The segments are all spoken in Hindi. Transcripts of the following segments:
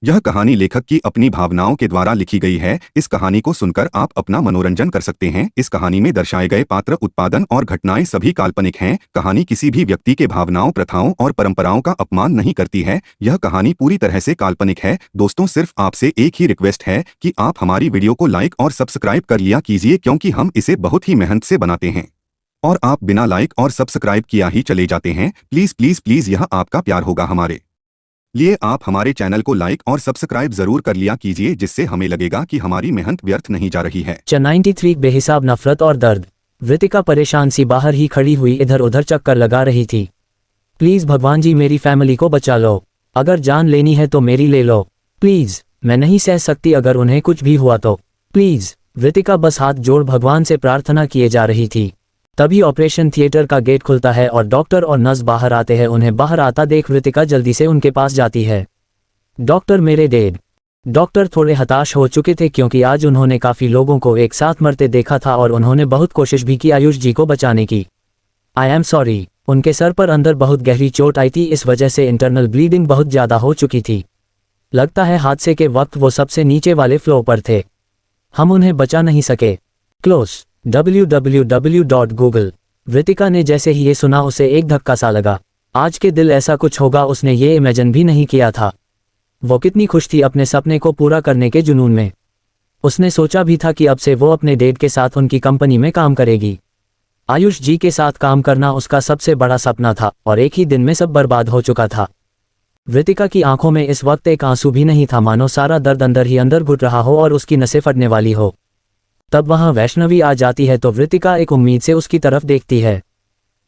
यह कहानी लेखक की अपनी भावनाओं के द्वारा लिखी गई है। इस कहानी को सुनकर आप अपना मनोरंजन कर सकते हैं। इस कहानी में दर्शाए गए पात्र, उत्पादन और घटनाएं सभी काल्पनिक हैं। कहानी किसी भी व्यक्ति के भावनाओं, प्रथाओं और परंपराओं का अपमान नहीं करती है। यह कहानी पूरी तरह से काल्पनिक है। दोस्तों, सिर्फ आपसे एक ही रिक्वेस्ट है कि आप हमारी वीडियो को लाइक और सब्सक्राइब कर लिया कीजिए, क्योंकि हम इसे बहुत ही मेहनत से बनाते हैं और आप बिना लाइक और सब्सक्राइब किया ही चले जाते हैं। प्लीज प्लीज प्लीज, यह आपका प्यार होगा हमारे लिए। आप हमारे चैनल को लाइक और सब्सक्राइब जरूर कर लिया कीजिए, जिससे हमें लगेगा कि हमारी मेहनत व्यर्थ नहीं जा रही है। 93 बेहिसाब नफरत और दर्द। वृतिका परेशान सी बाहर ही खड़ी हुई इधर उधर चक्कर लगा रही थी। प्लीज भगवान जी, मेरी फैमिली को बचा लो। अगर जान लेनी है तो मेरी ले लो प्लीज। मैं नहीं सह सकती अगर उन्हें कुछ भी हुआ तो प्लीज। वृतिका बस हाथ जोड़ भगवान से प्रार्थना किए जा रही थी। तभी ऑपरेशन थिएटर का गेट खुलता है और डॉक्टर और नर्स बाहर आते हैं। उन्हें बाहर आता देख वृतिका जल्दी से उनके पास जाती है। डॉक्टर, मेरे डैड। डॉक्टर थोड़े हताश हो चुके थे क्योंकि आज उन्होंने काफी लोगों को एक साथ मरते देखा था और उन्होंने बहुत कोशिश भी की आयुष जी को बचाने की। आई एम सॉरी। उनके सर पर अंदर बहुत गहरी चोट आई थी, इस वजह से इंटरनल ब्लीडिंग बहुत ज्यादा हो चुकी थी। लगता है हादसे के वक्त वो सबसे नीचे वाले फ्लोर पर थे। हम उन्हें बचा नहीं सके। Close www.google। वृतिका ने जैसे ही ये सुना उसे एक धक्का सा लगा। आज के दिल ऐसा कुछ होगा उसने ये इमेजिन भी नहीं किया था। वो कितनी खुश थी अपने सपने को पूरा करने के जुनून में। उसने सोचा भी था कि अब से वो अपने डैड के साथ उनकी कंपनी में काम करेगी। आयुष जी के साथ काम करना उसका सबसे बड़ा सपना था और एक ही दिन में सब बर्बाद हो चुका था। वृतिका की आंखों में इस वक्त एक आंसू भी नहीं था, मानो सारा दर्द अंदर ही अंदर घुट रहा हो और उसकी नसें फटने वाली हो। तब वहां वैष्णवी आ जाती है तो वृतिका एक उम्मीद से उसकी तरफ देखती है।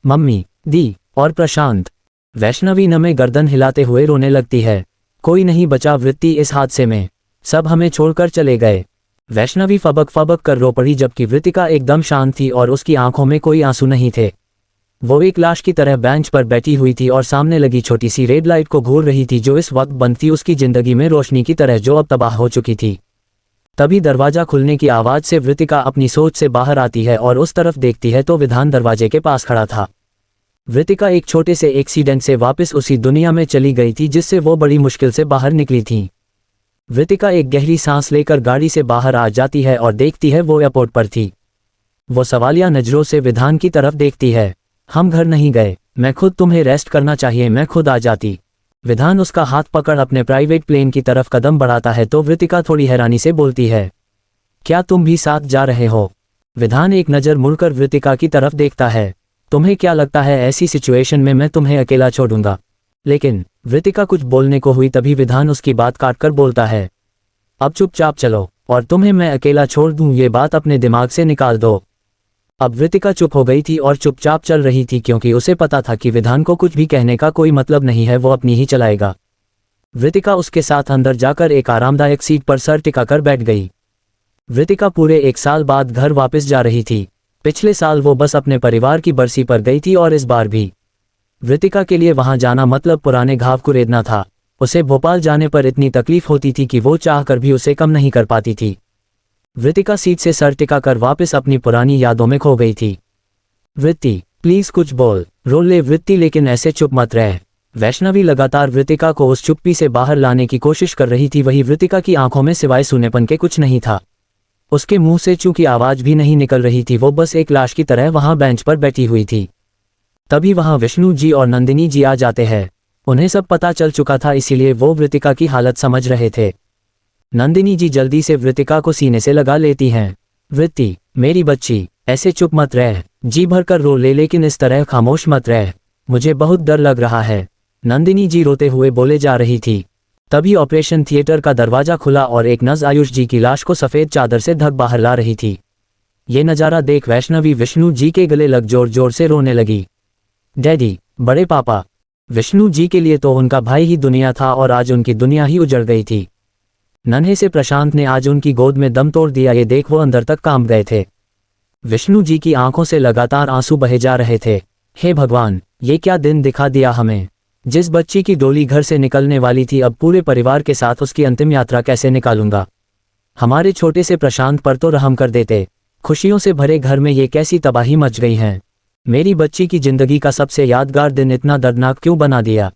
मम्मी, दी और प्रशांत। वैष्णवी नमे गर्दन हिलाते हुए रोने लगती है। कोई नहीं बचा वृत्ति इस हादसे में, सब हमें छोड़कर चले गए। वैष्णवी फबक फबक कर रो पड़ी, जबकि वृतिका एकदम शांत थी और उसकी आंखों में कोई आंसू नहीं थे। वो एक लाश की तरह बेंच पर बैठी हुई थी और सामने लगी छोटी सी रेड लाइट को घूर रही थी, जो इस वक्त बंद थी उसकी जिंदगी में रोशनी की तरह, जो अब तबाह हो चुकी थी। तभी दरवाजा खुलने की आवाज से वृतिका अपनी सोच से बाहर आती है और उस तरफ देखती है तो विधान दरवाजे के पास खड़ा था। वृतिका एक छोटे से एक्सीडेंट से वापस उसी दुनिया में चली गई थी जिससे वो बड़ी मुश्किल से बाहर निकली थी। वृतिका एक गहरी सांस लेकर गाड़ी से बाहर आ जाती है और देखती है वो एयरपोर्ट पर थी। वो सवालिया नजरों से विधान की तरफ देखती है। हम घर नहीं गए, मैं खुद, तुम्हें रेस्ट करना चाहिए, मैं खुद आ जाती। विधान उसका हाथ पकड़ अपने प्राइवेट प्लेन की तरफ कदम बढ़ाता है तो वृतिका थोड़ी हैरानी से बोलती है, क्या तुम भी साथ जा रहे हो? विधान एक नज़र मुड़कर वृतिका की तरफ देखता है। तुम्हें क्या लगता है ऐसी सिचुएशन में मैं तुम्हें अकेला छोड़ूंगा? लेकिन वृतिका कुछ बोलने को हुई, तभी विधान उसकी बात काटकर बोलता है, अब चुपचाप चलो और तुम्हें मैं अकेला छोड़ दूं, ये बात अपने दिमाग से निकाल दो। अब वृतिका चुप हो गई थी और चुपचाप चल रही थी, क्योंकि उसे पता था कि विधान को कुछ भी कहने का कोई मतलब नहीं है, वो अपनी ही चलाएगा। वृतिका उसके साथ अंदर जाकर एक आरामदायक सीट पर सर टिकाकर बैठ गई। वृतिका पूरे 1 साल बाद घर वापस जा रही थी। पिछले साल वो बस अपने परिवार की बरसी पर गई थी और इस बार भी वृतिका के लिए वहां जाना मतलब पुराने घाव कुरेदना था। उसे भोपाल जाने पर इतनी तकलीफ होती थी कि वो चाहकर भी उसे कम नहीं कर पाती थी। वृतिका सीट से सर टिकाकर वापस अपनी पुरानी यादों में खो गई थी। वृत्ति, प्लीज कुछ बोल। रो ले वृत्ति, लेकिन ऐसे चुप मत रह। वैष्णवी लगातार वृतिका को उस चुप्पी से बाहर लाने की कोशिश कर रही थी। वही वृतिका की आंखों में सिवाय सूनेपन के कुछ नहीं था। उसके मुंह से चूं की आवाज भी नहीं निकल रही थी। वो बस एक लाश की तरह वहां बेंच पर बैठी हुई थी। तभी वहां विष्णु जी और नंदिनी जी आ जाते हैं। उन्हें सब पता चल चुका था, इसीलिए वो वृतिका की हालत समझ रहे थे। नंदिनी जी जल्दी से वृतिका को सीने से लगा लेती हैं। वृत्ति, मेरी बच्ची, ऐसे चुप मत रह, जी भर कर रो ले, लेकिन इस तरह खामोश मत रह, मुझे बहुत डर लग रहा है। नंदिनी जी रोते हुए बोले जा रही थी। तभी ऑपरेशन थिएटर का दरवाजा खुला और एक नर्स आयुष जी की लाश को सफेद चादर से ढक बाहर ला रही थी। ये नज़ारा देख वैष्णवी विष्णु जी के गले लग जोर जोर से रोने लगी। डैडी, बड़े पापा। विष्णु जी के लिए तो उनका भाई ही दुनिया था और आज उनकी दुनिया ही उजड़ गई थी। नन्हे से प्रशांत ने आज उनकी गोद में दम तोड़ दिया, ये देख वो अंदर तक कांप गए थे। विष्णु जी की आंखों से लगातार आंसू बहे जा रहे थे। हे भगवान, ये क्या दिन दिखा दिया हमें। जिस बच्ची की डोली घर से निकलने वाली थी, अब पूरे परिवार के साथ उसकी अंतिम यात्रा कैसे निकालूंगा। हमारे छोटे से प्रशांत पर तो रहम कर देते। खुशियों से भरे घर में ये कैसी तबाही मच गई है। मेरी बच्ची की जिंदगी का सबसे यादगार दिन इतना दर्दनाक क्यों बना दिया।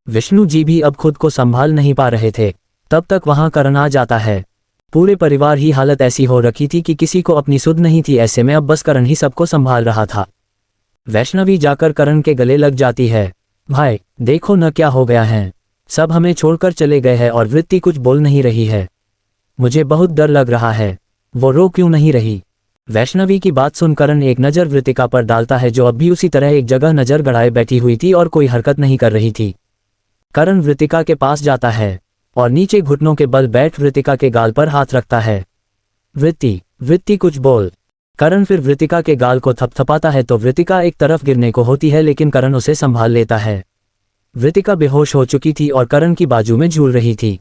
विष्णु जी भी अब खुद को संभाल नहीं पा रहे थे। तब तक वहां करण आ जाता है। पूरे परिवार ही हालत ऐसी हो रखी थी कि किसी को अपनी सुध नहीं थी। ऐसे में अब बस करण ही सबको संभाल रहा था। वैष्णवी जाकर करण के गले लग जाती है। भाई देखो न क्या हो गया है, सब हमें छोड़कर चले गए हैं और वृत्ति कुछ बोल नहीं रही है। मुझे बहुत डर लग रहा है, वो रो क्यों नहीं रही। वैष्णवी की बात सुन करण एक नज़र वृत्तिका पर डालता है जो अब भी उसी तरह एक जगह नज़र गड़ाए बैठी हुई थी और कोई हरकत नहीं कर रही थी। करण वृत्तिका के पास जाता है और नीचे घुटनों के बल बैठ वृत्तिका के गाल पर हाथ रखता है। वृत्ति कुछ बोल। करण फिर वृत्तिका के गाल को थपथपाता है तो वृत्तिका एक तरफ गिरने को होती है लेकिन करण उसे संभाल लेता है। वृत्तिका बेहोश हो चुकी थी और करण की बाजू में झूल रही थी।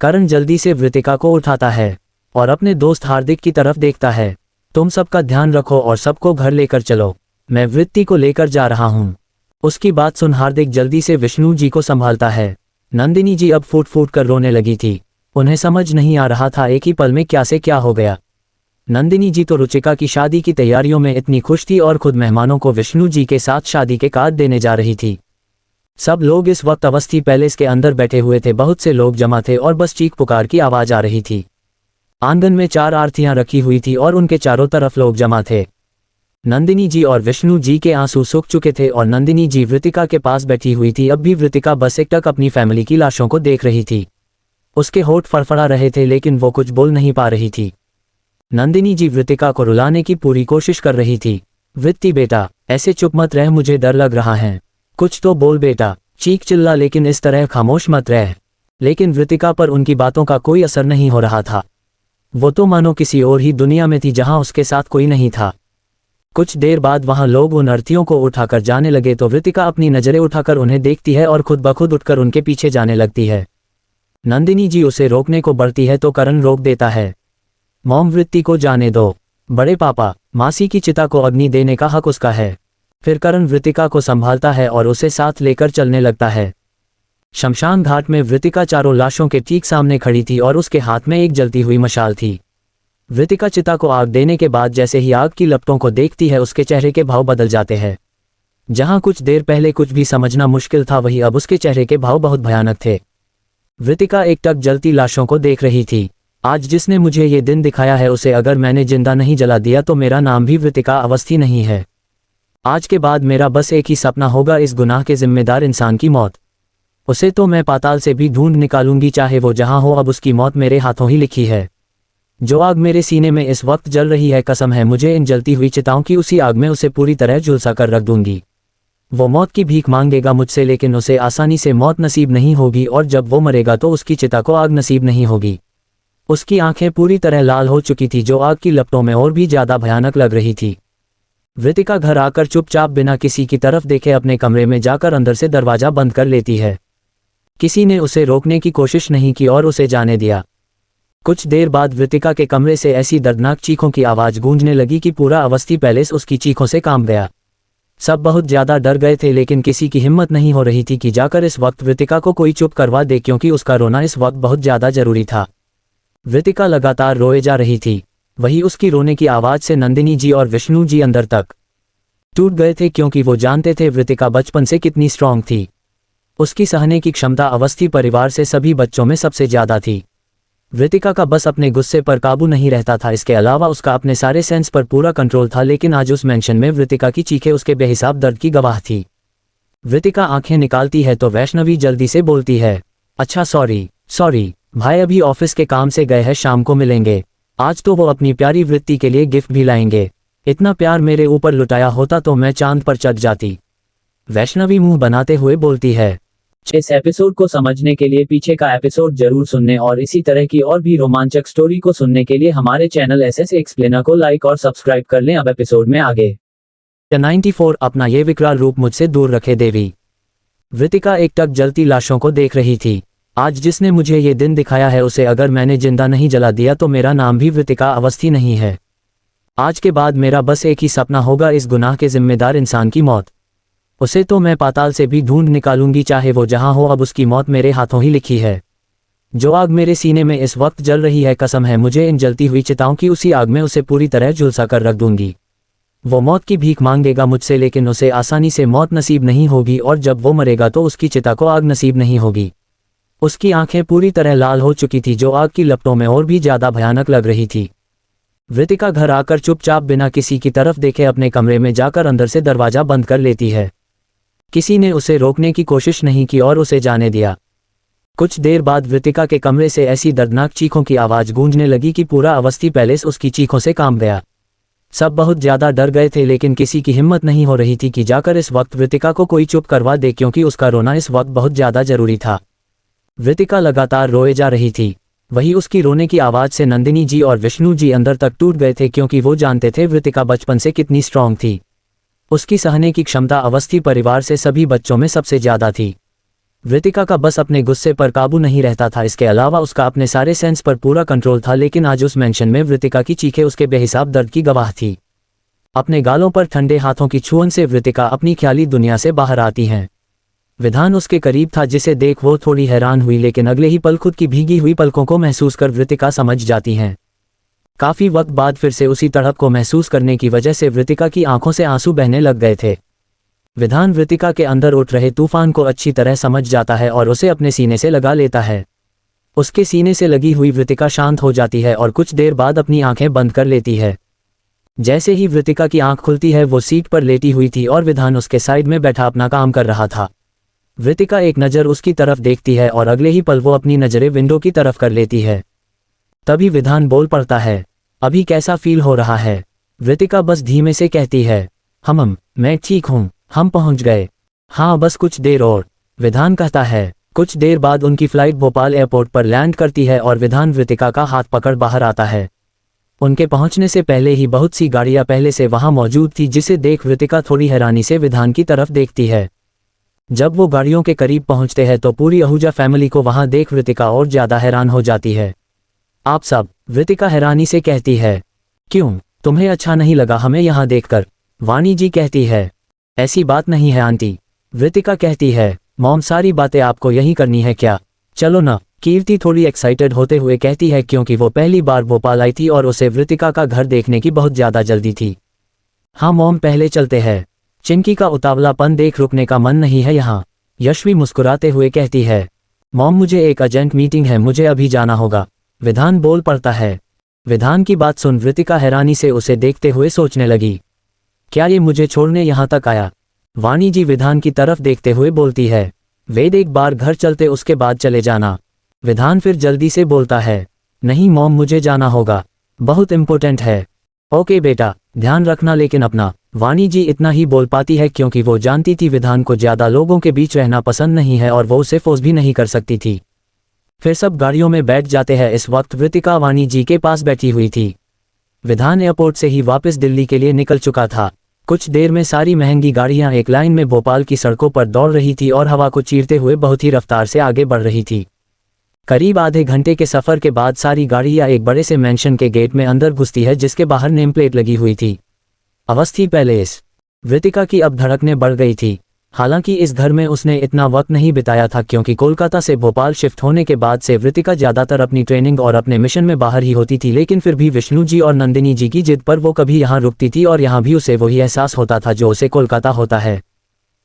करण जल्दी से वृत्तिका को उठाता है और अपने दोस्त हार्दिक की तरफ देखता है। तुम सबका ध्यान रखो और सबको घर लेकर चलो, मैं वृत्ति को लेकर जा रहा हूँ। उसकी बात सुन हार्दिक जल्दी से विष्णु जी को संभालता है। नंदिनी जी अब फूट फूट कर रोने लगी थी। उन्हें समझ नहीं आ रहा था एक ही पल में क्या से क्या हो गया। नंदिनी जी तो रुचिका की शादी की तैयारियों में इतनी खुश थी और खुद मेहमानों को विष्णु जी के साथ शादी के कार्ड देने जा रही थी। सब लोग इस वक्त अवस्थी पैलेस के अंदर बैठे हुए थे। बहुत से लोग जमा थे और बस चीख पुकार की आवाज आ रही थी। आंगन में 4 आरतियां रखी हुई थी और उनके चारों तरफ लोग जमा थे। नंदिनी जी और विष्णु जी के आंसू सूख चुके थे और नंदिनी जी वृत्तिका के पास बैठी हुई थी। अब भी वृत्तिका बस एकटक अपनी फैमिली की लाशों को देख रही थी। उसके होठ फड़फड़ा रहे थे लेकिन वो कुछ बोल नहीं पा रही थी। नंदिनी जी वृत्तिका को रुलाने की पूरी कोशिश कर रही थी। वृत्ति बेटा, ऐसे चुप मत रह, मुझे डर लग रहा है, कुछ तो बोल बेटा, चीख चिल्ला लेकिन इस तरह खामोश मत रह। लेकिन वृत्तिका पर उनकी बातों का कोई असर नहीं हो रहा था। वो तो मानो किसी और ही दुनिया में थी जहां उसके साथ कोई नहीं था। कुछ देर बाद वहां लोग उन अर्थीयों को उठाकर जाने लगे तो वृत्तिका अपनी नजरें उठाकर उन्हें देखती है और खुद ब खुद उठकर उनके पीछे जाने लगती है। नंदिनी जी उसे रोकने को बढ़ती है तो करण रोक देता है। मॉम, वृत्ति को जाने दो। बड़े पापा, मासी की चिता को अग्नि देने का हक उसका है। फिर करण वृत्तिका को संभालता है और उसे साथ लेकर चलने लगता है। शमशान घाट में वृत्तिका चारों लाशों के ठीक सामने खड़ी थी और उसके हाथ में एक जलती हुई मशाल थी। वृत्तिका चिता को आग देने के बाद जैसे ही आग की लपटों को देखती है उसके चेहरे के भाव बदल जाते हैं। जहां कुछ देर पहले कुछ भी समझना मुश्किल था वहीं अब उसके चेहरे के भाव बहुत भयानक थे। वृत्तिका एकटक जलती लाशों को देख रही थी। आज जिसने मुझे ये दिन दिखाया है उसे अगर मैंने जिंदा नहीं जला दिया तो मेरा नाम भी वृत्तिका अवस्थी नहीं है। आज के बाद मेरा बस एक ही सपना होगा, इस गुनाह के जिम्मेदार इंसान की मौत। उसे तो मैं पाताल से भी ढूंढ निकालूंगी, चाहे वो जहां हो। अब उसकी मौत मेरे हाथों ही लिखी है। जो आग मेरे सीने में इस वक्त जल रही है, कसम है मुझे इन जलती हुई चिताओं की, उसी आग में उसे पूरी तरह झुलसा कर रख दूंगी। वो मौत की भीख मांगेगा मुझसे लेकिन उसे आसानी से मौत नसीब नहीं होगी और जब वो मरेगा तो उसकी चिता को आग नसीब नहीं होगी। उसकी आंखें पूरी तरह लाल हो चुकी थी जो आग की लपटों में और भी ज्यादा भयानक लग रही थी। वृत्तिका घर आकर चुपचाप बिना किसी की तरफ देखे अपने कमरे में जाकर अंदर से दरवाजा बंद कर लेती है। किसी ने उसे रोकने की कोशिश नहीं की और उसे जाने दिया। कुछ देर बाद वृत्तिका के कमरे से ऐसी दर्दनाक चीखों की आवाज गूंजने लगी कि पूरा अवस्थी पैलेस उसकी चीखों से कांप गया। सब बहुत ज्यादा डर गए थे लेकिन किसी की हिम्मत नहीं हो रही थी कि जाकर इस वक्त वृत्तिका को कोई चुप करवा दे, क्योंकि उसका रोना इस वक्त बहुत ज्यादा जरूरी था। वृत्तिका लगातार रोए जा रही थी। वही उसकी रोने की आवाज से नंदिनी जी और विष्णु जी अंदर तक टूट गए थे, क्योंकि वो जानते थे वृत्तिका बचपन से कितनी स्ट्रांग थी। उसकी सहने की क्षमता अवस्थी परिवार से सभी बच्चों में सबसे ज्यादा थी। वृत्तिका का बस अपने गुस्से पर काबू नहीं रहता था, इसके अलावा उसका अपने सारे सेंस पर पूरा कंट्रोल था। लेकिन आज उस मेंशन में वृत्तिका की चीखें उसके बेहिसाब दर्द की गवाह थी। वृत्तिका आंखें निकालती है तो वैष्णवी जल्दी से बोलती है, अच्छा सॉरी भाई, अभी ऑफिस के काम से गए हैं, शाम को मिलेंगे। आज तो वो अपनी प्यारी वृत्ति के लिए गिफ्ट भी लाएंगे। इतना प्यार मेरे ऊपर लुटाया होता तो मैं चांद पर चढ़ जाती। वैष्णवी मुंह बनाते हुए बोलती है। इस एपिसोड को समझने के लिए पीछे का एपिसोड जरूर सुनने और इसी तरह की और भी रोमांचक स्टोरी को सुनने के लिए हमारे चैनल एसएस एक्सप्लेनर को लाइक और सब्सक्राइब कर लें। अब एपिसोड में आगे। 94 अपना ये विकराल रूप मुझसे दूर रखे देवी। वृत्तिका एकटक जलती लाशों को देख रही थी। आज जिसने मुझे ये दिन दिखाया है उसे अगर मैंने जिंदा नहीं जला दिया तो मेरा नाम भी वृत्तिका अवस्थी नहीं है। आज के बाद मेरा बस एक ही सपना होगा, इस गुनाह के जिम्मेदार इंसान की मौत। उसे तो मैं पाताल से भी ढूंढ निकालूंगी, चाहे वो जहां हो। अब उसकी मौत मेरे हाथों ही लिखी है। जो आग मेरे सीने में इस वक्त जल रही है, कसम है मुझे इन जलती हुई चिताओं की, उसी आग में उसे पूरी तरह झुलसा कर रख दूंगी। वो मौत की भीख मांगेगा मुझसे लेकिन उसे आसानी से मौत नसीब नहीं होगी और जब वो मरेगा तो उसकी चिता को आग नसीब नहीं होगी। उसकी आंखें पूरी तरह लाल हो चुकी थी, जो आग की लपटों में और भी ज्यादा भयानक लग रही थी। वृतिका घर आकर चुपचाप बिना किसी की तरफ देखे अपने कमरे में जाकर अंदर से दरवाजा बंद कर लेती है। किसी ने उसे रोकने की कोशिश नहीं की और उसे जाने दिया। कुछ देर बाद वृतिका के कमरे से ऐसी दर्दनाक चीखों की आवाज गूंजने लगी कि पूरा अवस्थी पैलेस उसकी चीखों से कांप गया। सब बहुत ज्यादा डर गए थे, लेकिन किसी की हिम्मत नहीं हो रही थी कि जाकर इस वक्त वृतिका को कोई चुप करवा दे, क्योंकि उसका रोना इस वक्त बहुत ज्यादा जरूरी था। वृतिका लगातार रोए जा रही थी। वही उसकी रोने की आवाज से नंदिनी जी और विष्णु जी अंदर तक टूट गए थे, क्योंकि वो जानते थे वृतिका बचपन से कितनी स्ट्रांग थी। उसकी सहने की क्षमता अवस्थी परिवार से सभी बच्चों में सबसे ज्यादा थी। वृतिका का बस अपने गुस्से पर काबू नहीं रहता था, इसके अलावा उसका अपने सारे सेंस पर पूरा कंट्रोल था। लेकिन आज उस मेंशन में वृतिका की चीखें उसके बेहिसाब दर्द की गवाह थी। अपने गालों पर ठंडे हाथों की छुअन से वृतिका अपनी ख्याली दुनिया से बाहर आती हैं। विधान उसके करीब था, जिसे देख वो थोड़ी हैरान हुई, लेकिन अगले ही पल खुद की भीगी हुई पलकों को महसूस कर वृतिका समझ जाती हैं। काफी वक्त बाद फिर से उसी तड़प को महसूस करने की वजह से वृतिका की आंखों से आंसू बहने लग गए थे। विधान वृतिका के अंदर उठ रहे तूफान को अच्छी तरह समझ जाता है और उसे अपने सीने से लगा लेता है। उसके सीने से लगी हुई वृतिका शांत हो जाती है और कुछ देर बाद अपनी आंखें बंद कर लेती है। जैसे ही वृतिका की आंख खुलती है, वो सीट पर लेटी हुई थी और विधान उसके साइड में बैठा अपना काम कर रहा था। वृतिका एक नज़र उसकी तरफ देखती है और अगले ही पल वो अपनी नज़रें विंडो की तरफ कर लेती है। तभी विधान बोल पड़ता है, अभी कैसा फील हो रहा है? वृतिका बस धीमे से कहती है, मैं ठीक हूँ, हम पहुँच गए। हाँ, बस कुछ देर और, विधान कहता है। कुछ देर बाद उनकी फ्लाइट भोपाल एयरपोर्ट पर लैंड करती है और विधान वृतिका का हाथ पकड़ बाहर आता है। उनके पहुंचने से पहले ही बहुत सी गाड़ियां पहले से वहां मौजूद थी, जिसे देख वृतिका थोड़ी हैरानी से विधान की तरफ देखती है। जब वो गाड़ियों के करीब पहुंचते हैं तो पूरी आहूजा फैमिली को वहां देख वृतिका और ज्यादा हैरान हो जाती है। आप सब, वृतिका हैरानी से कहती है। क्यों, तुम्हें अच्छा नहीं लगा हमें यहाँ देखकर? वाणी जी कहती है। ऐसी बात नहीं है आंटी, वृतिका कहती है। मॉम, सारी बातें आपको यही करनी है क्या? चलो ना, कीर्ति थोड़ी एक्साइटेड होते हुए कहती है, क्योंकि वो पहली बार भोपाल आई थी और उसे वृतिका का घर देखने की बहुत ज्यादा जल्दी थी। हाँ मॉम, पहले चलते हैं। चिंकी का उतावलापन देख रुकने का मन नहीं है यहाँ, यशवी मुस्कुराते हुए कहती है। मॉम, मुझे एक अर्जेंट मीटिंग है, मुझे अभी जाना होगा, विधान बोल पड़ता है। विधान की बात सुन वृतिका हैरानी से उसे देखते हुए सोचने लगी, क्या ये मुझे छोड़ने यहाँ तक आया? वाणी जी विधान की तरफ देखते हुए बोलती है, वेद एक बार घर चलते, उसके बाद चले जाना। विधान फिर जल्दी से बोलता है, नहीं मॉम, मुझे जाना होगा, बहुत इम्पोर्टेंट है। ओके बेटा, ध्यान रखना लेकिन अपना। वाणी जी इतना ही बोल पाती है, क्योंकि वो जानती थी विधान को ज्यादा लोगों के बीच रहना पसंद नहीं है और वो उसे फोर्स भी नहीं कर सकती थी। फिर सब गाड़ियों में बैठ जाते हैं। इस वक्त वृतिका वाणी जी के पास बैठी हुई थी। विधान एयरपोर्ट से ही वापस दिल्ली के लिए निकल चुका था। कुछ देर में सारी महंगी गाड़ियां एक लाइन में भोपाल की सड़कों पर दौड़ रही थी और हवा को चीरते हुए बहुत ही रफ्तार से आगे बढ़ रही थी। करीब आधे घंटे के सफर के बाद सारी गाड़ियां एक बड़े से मेंशन के गेट में अंदर घुसती है, जिसके बाहर नेम प्लेट लगी हुई थी, अवस्थी पैलेस। वृतिका की अब धड़कनें बढ़ गई थी। हालांकि इस घर में उसने इतना वक्त नहीं बिताया था, क्योंकि कोलकाता से भोपाल शिफ्ट होने के बाद से वृतिका ज्यादातर अपनी ट्रेनिंग और अपने मिशन में बाहर ही होती थी। लेकिन फिर भी विष्णु जी और नंदिनी जी की जिद पर वो कभी यहाँ रुकती थी और यहाँ भी उसे वही एहसास होता था जो उसे कोलकाता होता है।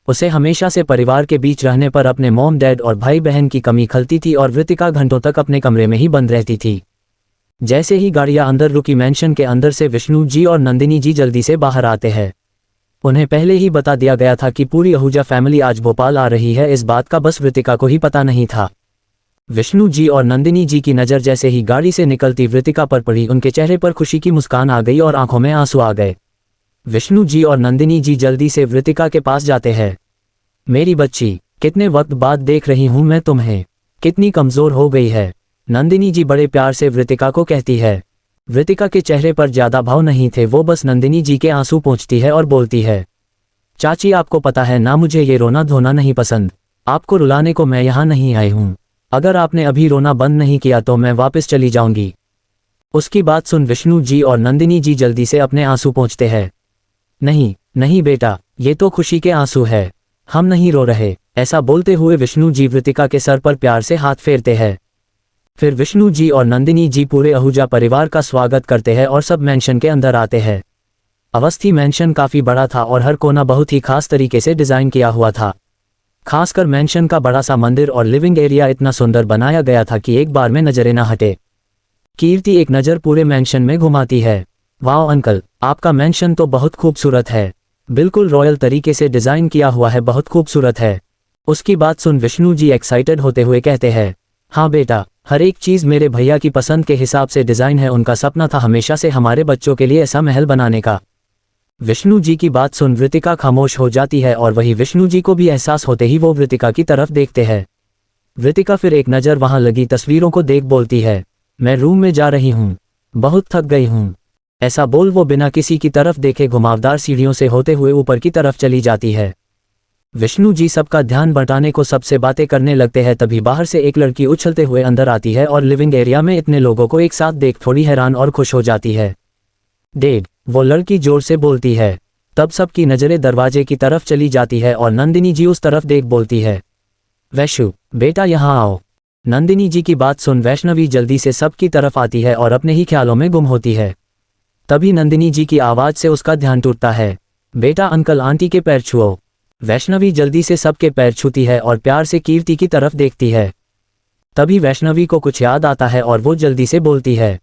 उसे हमेशा से परिवार के बीच रहने पर अपने मॉम डैड और भाई बहन की कमी खलती थी और वृतिका घंटों तक अपने कमरे में ही बंद रहती थी। जैसे ही गाड़ियां अंदर रुकी, मेंशन के अंदर से विष्णु जी और नंदिनी जी जल्दी से बाहर आते हैं। उन्हें पहले ही बता दिया गया था कि पूरी आहूजा फैमिली आज भोपाल आ रही है, इस बात का बस वृतिका को ही पता नहीं था। विष्णु जी और नंदिनी जी की नज़र जैसे ही गाड़ी से निकलती वृतिका पर पड़ी, उनके चेहरे पर खुशी की मुस्कान आ गई और आंखों में आंसू आ गए। विष्णु जी और नंदिनी जी जल्दी से वृतिका के पास जाते हैं। मेरी बच्ची, कितने वक्त बाद देख रही हूं मैं तुम्हें, कितनी कमजोर हो गई है, नंदिनी जी बड़े प्यार से वृतिका को कहती है। वृतिका के चेहरे पर ज्यादा भाव नहीं थे, वो बस नंदिनी जी के आंसू पोंछती है और बोलती है, चाची आपको पता है ना, मुझे ये रोना धोना नहीं पसंद, आपको रुलाने को मैं यहाँ नहीं आई हूँ, अगर आपने अभी रोना बंद नहीं किया तो मैं वापस चली जाऊंगी। उसकी बात सुन विष्णु जी और नंदिनी जी जल्दी से अपने आंसू पोंछते हैं। नहीं नहीं बेटा, ये तो खुशी के आंसू है, हम नहीं रो रहे। ऐसा बोलते हुए विष्णु जी वृतिका के सर पर प्यार से हाथ फेरते हैं। फिर विष्णु जी और नंदिनी जी पूरे आहूजा परिवार का स्वागत करते हैं और सब मेंशन के अंदर आते हैं। अवस्थी मेंशन काफी बड़ा था और हर कोना बहुत ही खास तरीके से डिजाइन किया हुआ था। खासकर मैंशन का बड़ा सा मंदिर और लिविंग एरिया इतना सुंदर बनाया गया था कि एक बार में नजरें न हटे। कीर्ति एक नज़र पूरे मैंशन में घुमाती है। वाह अंकल, आपका मैंशन तो बहुत खूबसूरत है, बिल्कुल रॉयल तरीके से डिज़ाइन किया हुआ है, बहुत खूबसूरत है। उसकी बात सुन विष्णु जी एक्साइटेड होते हुए कहते हैं, हाँ बेटा, हर एक चीज़ मेरे भैया की पसंद के हिसाब से डिज़ाइन है। उनका सपना था हमेशा से हमारे बच्चों के लिए ऐसा महल बनाने का। विष्णु जी की बात सुन वृतिका खामोश हो जाती है और वही विष्णु जी को भी एहसास होते ही वो वृतिका की तरफ देखते हैं। वृतिका फिर एक नज़र वहां लगी तस्वीरों को देख बोलती है, मैं रूम में जा रही हूँ, बहुत थक गई हूँ। ऐसा बोल वो बिना किसी की तरफ देखे घुमावदार सीढ़ियों से होते हुए ऊपर की तरफ चली जाती है। विष्णु जी सबका ध्यान बटाने को सबसे बातें करने लगते हैं। तभी बाहर से एक लड़की उछलते हुए अंदर आती है और लिविंग एरिया में इतने लोगों को एक साथ देख थोड़ी हैरान और खुश हो जाती है। डैड, वो लड़की जोर से बोलती है। तब सबकी नज़रें दरवाजे की तरफ चली जाती है और नंदिनी जी उस तरफ देख बोलती है, वैशु बेटा यहाँ आओ। नंदिनी जी की बात सुन वैष्णवी जल्दी से सबकी तरफ आती है और अपने ही ख्यालों में गुम होती है। तभी नंदिनी जी की आवाज़ से उसका ध्यान टूटता है, बेटा अंकल आंटी के पैर छुओ। वैष्णवी जल्दी से सबके पैर छूती है और प्यार से कीर्ति की तरफ देखती है। तभी वैष्णवी को कुछ याद आता है और वो जल्दी से बोलती है,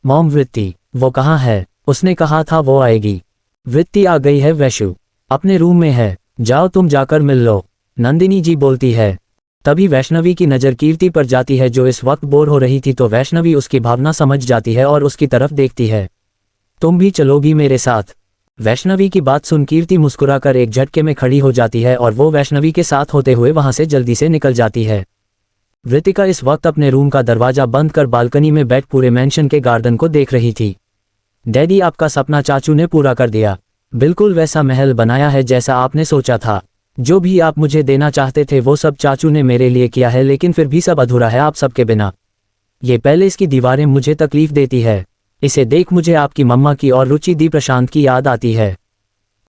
मॉम वृत्ति, वो कहाँ है? उसने कहा था वो आएगी। वृत्ति आ गई है वैशु, अपने रूम में है, जाओ तुम जाकर मिल लो, नंदिनी जी बोलती है। तभी वैष्णवी की नज़र कीर्ति पर जाती है जो इस वक्त बोर हो रही थी, तो वैष्णवी उसकी भावना समझ जाती है और उसकी तरफ देखती है, तुम भी चलोगी मेरे साथ? वैष्णवी की बात सुन कीर्ति मुस्कुराकर एक झटके में खड़ी हो जाती है और वो वैष्णवी के साथ होते हुए वहां से जल्दी से निकल जाती है। वृतिका इस वक्त अपने रूम का दरवाजा बंद कर बालकनी में बैठ पूरे मैंशन के गार्डन को देख रही थी। डैडी, आपका सपना चाचू ने पूरा कर दिया, बिल्कुल वैसा महल बनाया है जैसा आपने सोचा था। जो भी आप मुझे देना चाहते थे वो सब चाचू ने मेरे लिए किया है, लेकिन फिर भी सब अधूरा है आप सबके बिना। ये पैलेस की दीवारें मुझे तकलीफ देती है, इसे देख मुझे आपकी मम्मा की और रुचि दी प्रशांत की याद आती है।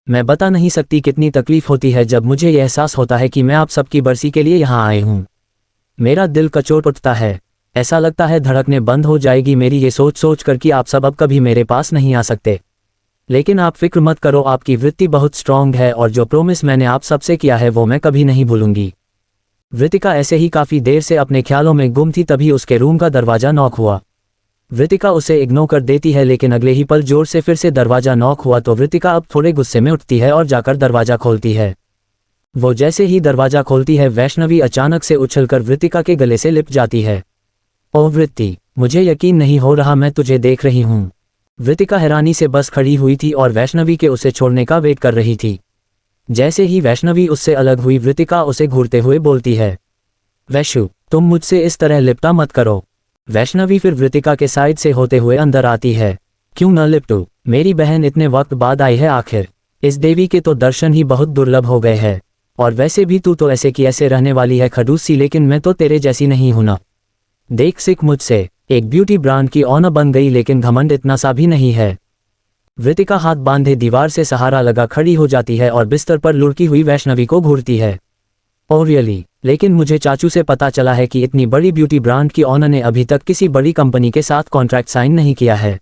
मैं बता नहीं सकती कितनी तकलीफ होती है जब मुझे यह एहसास होता है कि मैं आप सबकी बरसी के लिए यहाँ आई हूँ। मेरा दिल कचोट उठता है, ऐसा लगता है धड़कने बंद हो जाएगी मेरी ये सोच सोच कर कि आप सब अब कभी मेरे पास नहीं आ सकते। लेकिन आप फिक्र मत करो, आपकी वृत्ति बहुत स्ट्रांग है और जो प्रॉमिस मैंने आप सबसे किया है वो मैं कभी नहीं भूलूंगी। वृतिका ऐसे ही काफ़ी देर से अपने ख्यालों में गुम थी, तभी उसके रूम का दरवाज़ा नॉक हुआ। वृतिका उसे इग्नोर कर देती है, लेकिन अगले ही पल जोर से फिर से दरवाज़ा नॉक हुआ तो वृतिका अब थोड़े गुस्से में उठती है और जाकर दरवाज़ा खोलती है। वो जैसे ही दरवाज़ा खोलती है वैष्णवी अचानक से उछलकर वृतिका के गले से लिपट जाती है। ओह वृत्ति, मुझे यकीन नहीं हो रहा मैं तुझे देख रही हूँ। वृतिका हैरानी से बस खड़ी हुई थी और वैष्णवी के उसे छोड़ने का वेट कर रही थी। जैसे ही वैष्णवी उससे अलग हुई वृतिका उसे घूरते हुए बोलती है, वैशु तुम मुझसे इस तरह लिपटा मत करो। वैष्णवी फिर वृतिका के साइड से होते हुए अंदर आती है, क्यों न लिपटू, मेरी बहन इतने वक्त बाद आई है आखिर। इस देवी के तो दर्शन ही बहुत दुर्लभ हो गए हैं, और वैसे भी तू तो ऐसे की ऐसे रहने वाली है खड़ूस सी, लेकिन मैं तो तेरे जैसी नहीं हूं ना। देख सीख मुझसे, एक ब्यूटी ब्रांड की ऑनर बन गई लेकिन घमंड इतना सा भी नहीं है। वृतिका हाथ बांधे दीवार से सहारा लगा खड़ी हो जाती है और बिस्तर पर लुढ़की हुई वैष्णवी को घूरती है। ओह रियली, लेकिन मुझे चाचू से पता चला है कि इतनी बड़ी ब्यूटी ब्रांड की ऑनर ने अभी तक किसी बड़ी कंपनी के साथ कॉन्ट्रैक्ट साइन नहीं किया है।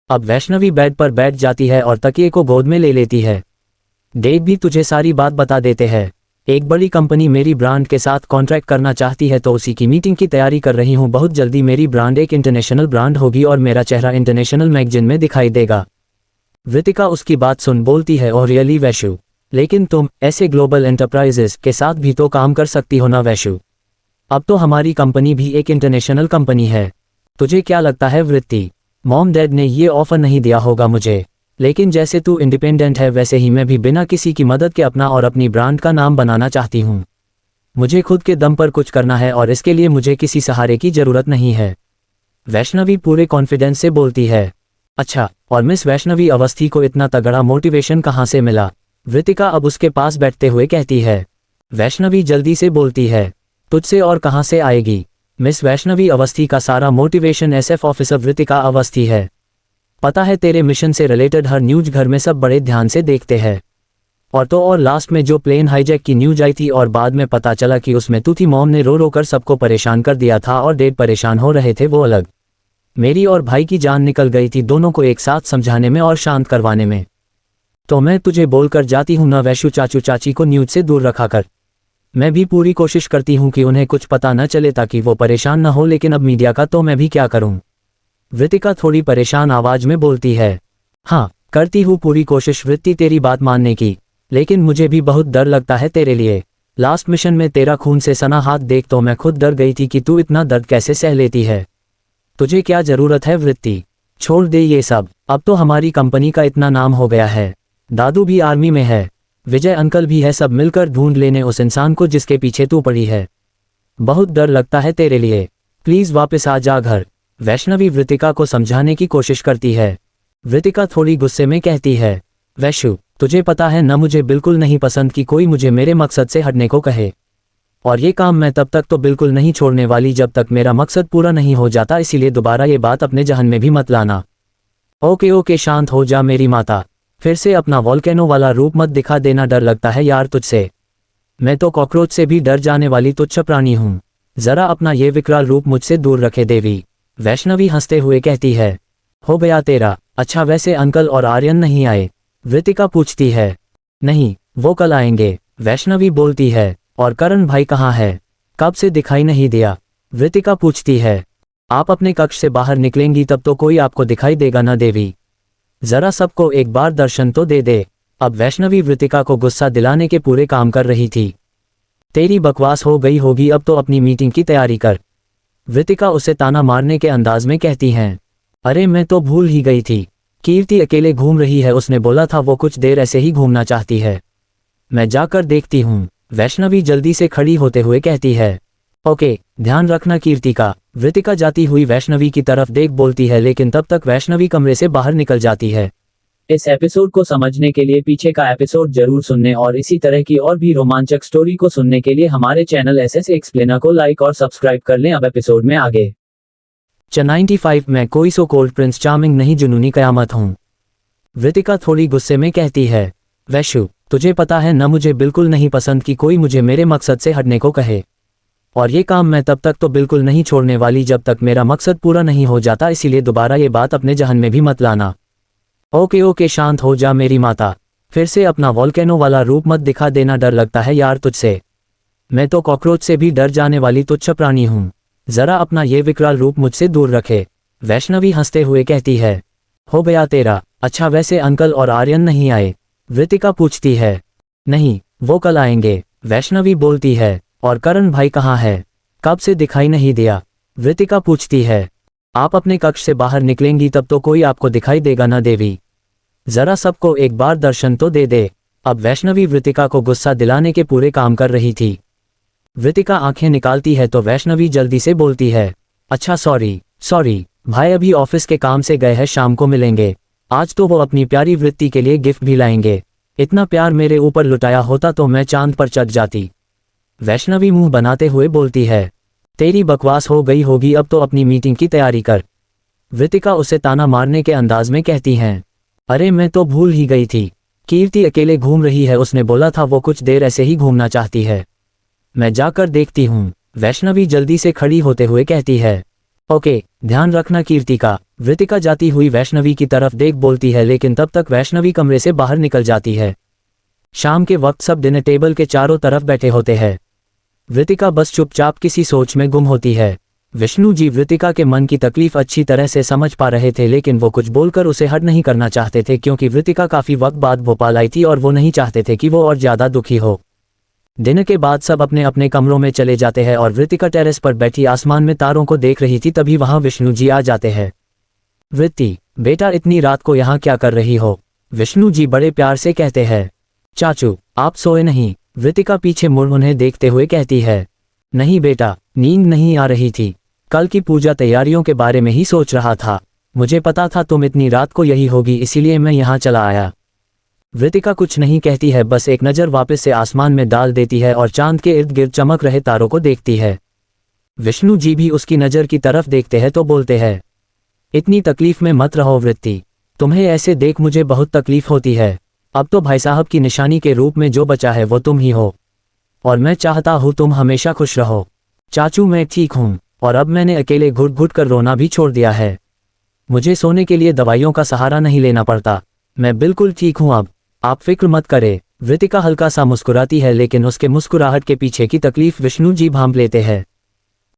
अब वैष्णवी बेड पर बैठ जाती है और तकिए को गोद में ले लेती है। डैड भी तुझे सारी बात बता देते हैं, एक बड़ी कंपनी मेरी ब्रांड के साथ कॉन्ट्रैक्ट करना चाहती है तो उसी की मीटिंग की तैयारी कर रही हूँ। बहुत जल्दी मेरी ब्रांड एक इंटरनेशनल ब्रांड होगी और मेरा चेहरा इंटरनेशनल मैगजीन में दिखाई देगा। वृतिका उसकी बात सुन बोलती है, ओह रियली वैशु, लेकिन तुम ऐसे ग्लोबल एंटरप्राइजेस के साथ भी तो काम कर सकती हो ना वैशु। अब तो हमारी कंपनी भी एक इंटरनेशनल कंपनी है। तुझे क्या लगता है वृत्ति, मॉम डैड ने ये ऑफर नहीं दिया होगा मुझे, लेकिन जैसे तू इंडिपेंडेंट है वैसे ही मैं भी बिना किसी की मदद के अपना और अपनी ब्रांड का नाम बनाना चाहती हूँ। मुझे खुद के दम पर कुछ करना है और इसके लिए मुझे किसी सहारे की जरूरत नहीं है। वैष्णवी पूरे कॉन्फिडेंस से बोलती है। अच्छा, और मिस वैष्णवी अवस्थी को इतना तगड़ा मोटिवेशन कहाँ से मिला? वृतिका अब उसके पास बैठते हुए कहती है। वैष्णवी जल्दी से बोलती है, तुझसे और कहाँ से आएगी? मिस वैष्णवी अवस्थी का सारा मोटिवेशन एसएफ ऑफिसर वृतिका अवस्थी है। पता है तेरे मिशन से रिलेटेड हर न्यूज घर में सब बड़े ध्यान से देखते हैं। और तो और लास्ट में जो प्लेन हाईजैक की न्यूज आई थी और बाद में पता चला कि उसमें तू थी, मॉम ने रो रो कर सबको परेशान कर दिया था और डैड परेशान हो रहे थे, वो अलग। मेरी और भाई की जान निकल गई थी दोनों को एक साथ समझाने में और शांत करवाने में। तो मैं तुझे बोलकर जाती हूँ ना वैशु, चाचू चाची को न्यूज से दूर रखा कर। मैं भी पूरी कोशिश करती हूँ कि उन्हें कुछ पता न चले ताकि वो परेशान न हो, लेकिन अब मीडिया का तो मैं भी क्या करूँ। वृतिका थोड़ी परेशान आवाज में बोलती है। हाँ, करती हूँ पूरी कोशिश वृत्ति तेरी बात मानने की, लेकिन मुझे भी बहुत डर लगता है तेरे लिए। लास्ट मिशन में तेरा खून से सना हाथ देख तो मैं खुद डर गई थी कि तू इतना दर्द कैसे सह लेती है। तुझे क्या जरूरत है वृत्ति, छोड़ दे ये सब। अब तो हमारी कंपनी का इतना नाम हो गया है, दादू भी आर्मी में है, विजय अंकल भी है, सब मिलकर ढूंढ लेने उस इंसान को जिसके पीछे तू पड़ी है। बहुत डर लगता है तेरे लिए, प्लीज वापस आ जा घर। वैष्णवी वृतिका को समझाने की कोशिश करती है। वृतिका थोड़ी गुस्से में कहती है, वैशु तुझे पता है न, मुझे बिल्कुल नहीं पसंद कि कोई मुझे मेरे मकसद से हटने को कहे, और ये काम मैं तब तक तो बिल्कुल नहीं छोड़ने वाली जब तक मेरा मकसद पूरा नहीं हो जाता, इसीलिए दोबारा ये बात अपने जहन में भी मत लाना। ओके ओके, शांत हो जा मेरी माता, फिर से अपना वॉल्केनो वाला रूप मत दिखा देना, डर लगता है यार तुझसे। मैं तो कॉकरोच से भी डर जाने वाली तुच्छ प्राणी हूँ, जरा अपना ये विकराल रूप मुझसे दूर रखे देवी। वैष्णवी हंसते हुए कहती है। हो गया तेरा। अच्छा वैसे अंकल और आर्यन नहीं आए? वृतिका पूछती है। नहीं, वो कल आएंगे, वैष्णवी बोलती है। और करण भाई कहाँ है? कब से दिखाई नहीं दिया? वृतिका पूछती है। आप अपने कक्ष से बाहर निकलेंगी तब तो कोई आपको दिखाई देगा ना देवी, जरा सबको एक बार दर्शन तो दे दे। अब वैष्णवी वृतिका को गुस्सा दिलाने के पूरे काम कर रही थी। तेरी बकवास हो गई होगी, अब तो अपनी मीटिंग की तैयारी कर, वृतिका उसे ताना मारने के अंदाज में कहती हैं। अरे मैं तो भूल ही गई थी, कीर्ति अकेले घूम रही है, उसने बोला था वो कुछ देर ऐसे ही घूमना चाहती है, मैं जाकर देखती हूँ, वैष्णवी जल्दी से खड़ी होते हुए कहती है। ओके, ध्यान रखना कीर्ति का। वृतिका जाती हुई वैष्णवी की तरफ देख बोलती है, लेकिन तब तक वैष्णवी कमरे से बाहर निकल जाती है। इस एपिसोड को समझने के लिए पीछे का एपिसोड जरूर सुनने और इसी तरह की और भी रोमांचक स्टोरी को सुनने के लिए हमारे चैनल एसएस एक्सप्लेनर को लाइक और सब्सक्राइब कर लें। अब एपिसोड में आगे। 95 मैं कोई सो कोल्ड प्रिंस चार्मिंग नहीं, जुनूनी कयामत हूँ, वृतिका थोड़ी गुस्से में कहती है। वैशु तुझे पता है न, मुझे बिल्कुल नहीं पसंद कि कोई मुझे मेरे मकसद से हटने को कहे, और ये काम मैं तब तक तो बिल्कुल नहीं छोड़ने वाली जब तक मेरा मकसद पूरा नहीं हो जाता, इसीलिए दोबारा ये बात अपने जहन में भी मत लाना। ओके ओके, शांत हो जा मेरी माता, फिर से अपना वॉल्केनो वाला रूप मत दिखा देना, डर लगता है यार तुझसे। मैं तो कॉकरोच से भी डर जाने वाली तुच्छ प्राणी हूँ, जरा अपना ये विकराल रूप मुझसे दूर रखे, वैष्णवी हंसते हुए कहती है। हो गया तेरा। अच्छा वैसे अंकल और आर्यन नहीं आए? वृतिका पूछती है। नहीं, वो कल आएंगे, वैष्णवी बोलती है। और करण भाई कहाँ है? कब से दिखाई नहीं दिया? वृतिका पूछती है। आप अपने कक्ष से बाहर निकलेंगी तब तो कोई आपको दिखाई देगा ना देवी, जरा सबको एक बार दर्शन तो दे दे। अब वैष्णवी वृतिका को गुस्सा दिलाने के पूरे काम कर रही थी। वृतिका आंखें निकालती है तो वैष्णवी जल्दी से बोलती है। अच्छा सॉरी भाई, अभी ऑफिस के काम से गए हैं, शाम को मिलेंगे। आज तो वो अपनी प्यारी वृत्ति के लिए गिफ्ट भी लाएंगे, इतना प्यार मेरे ऊपर लुटाया होता तो मैं चांद पर चढ़ जाती, वैष्णवी मुंह बनाते हुए बोलती है। तेरी बकवास हो गई होगी, अब तो अपनी मीटिंग की तैयारी कर, वृतिका उसे ताना मारने के अंदाज में कहती हैं। अरे मैं तो भूल ही गई थी, कीर्ति अकेले घूम रही है, उसने बोला था वो कुछ देर ऐसे ही घूमना चाहती है, मैं जाकर देखती हूँ, वैष्णवी जल्दी से खड़ी होते हुए कहती है। ओके, ध्यान रखना कीर्ति का। वृतिका जाती हुई वैष्णवी की तरफ देख बोलती है, लेकिन तब तक वैष्णवी कमरे से बाहर निकल जाती है। शाम के वक्त सब डिनर टेबल के चारों तरफ बैठे होते हैं। वृतिका बस चुपचाप किसी सोच में गुम होती है। विष्णु जी वृतिका के मन की तकलीफ अच्छी तरह से समझ पा रहे थे, लेकिन वो कुछ बोलकर उसे हट नहीं करना चाहते थे, क्योंकि वृतिका काफी वक्त बाद भोपाल आई थी और वो नहीं चाहते थे कि वो और ज्यादा दुखी हो। दिन के बाद सब अपने अपने कमरों में चले जाते हैं और वृतिका टेरेस पर बैठी आसमान में तारों को देख रही थी, तभी वहां विष्णु जी आ जाते हैं। वृत्ति बेटा, इतनी रात को यहाँ क्या कर रही हो? विष्णु जी बड़े प्यार से कहते हैं। चाचू आप सोए नहीं? वृतिका पीछे मुड़ उन्हें देखते हुए कहती है। नहीं बेटा, नींद नहीं आ रही थी, कल की पूजा तैयारियों के बारे में ही सोच रहा था, मुझे पता था तुम इतनी रात को यही होगी, इसीलिए मैं यहाँ चला आया। वृतिका कुछ नहीं कहती है, बस एक नज़र वापस से आसमान में डाल देती है और चांद के इर्द गिर्द चमक रहे तारों को देखती है। विष्णु जी भी उसकी नज़र की तरफ देखते हैं तो बोलते हैं। इतनी तकलीफ में मत रहो वृत्ति, तुम्हें ऐसे देख मुझे बहुत तकलीफ होती है, अब तो भाई साहब की निशानी के रूप में जो बचा है वो तुम ही हो, और मैं चाहता हूँ तुम हमेशा खुश रहो। चाचू मैं ठीक हूँ, और अब मैंने अकेले घुट घुट कर रोना भी छोड़ दिया है, मुझे सोने के लिए दवाइयों का सहारा नहीं लेना पड़ता, मैं बिल्कुल ठीक हूँ अब, आप फिक्र मत करें। वृतिका हल्का सा मुस्कुराती है, लेकिन उसके मुस्कुराहट के पीछे की तकलीफ विष्णु जी भांप लेते हैं।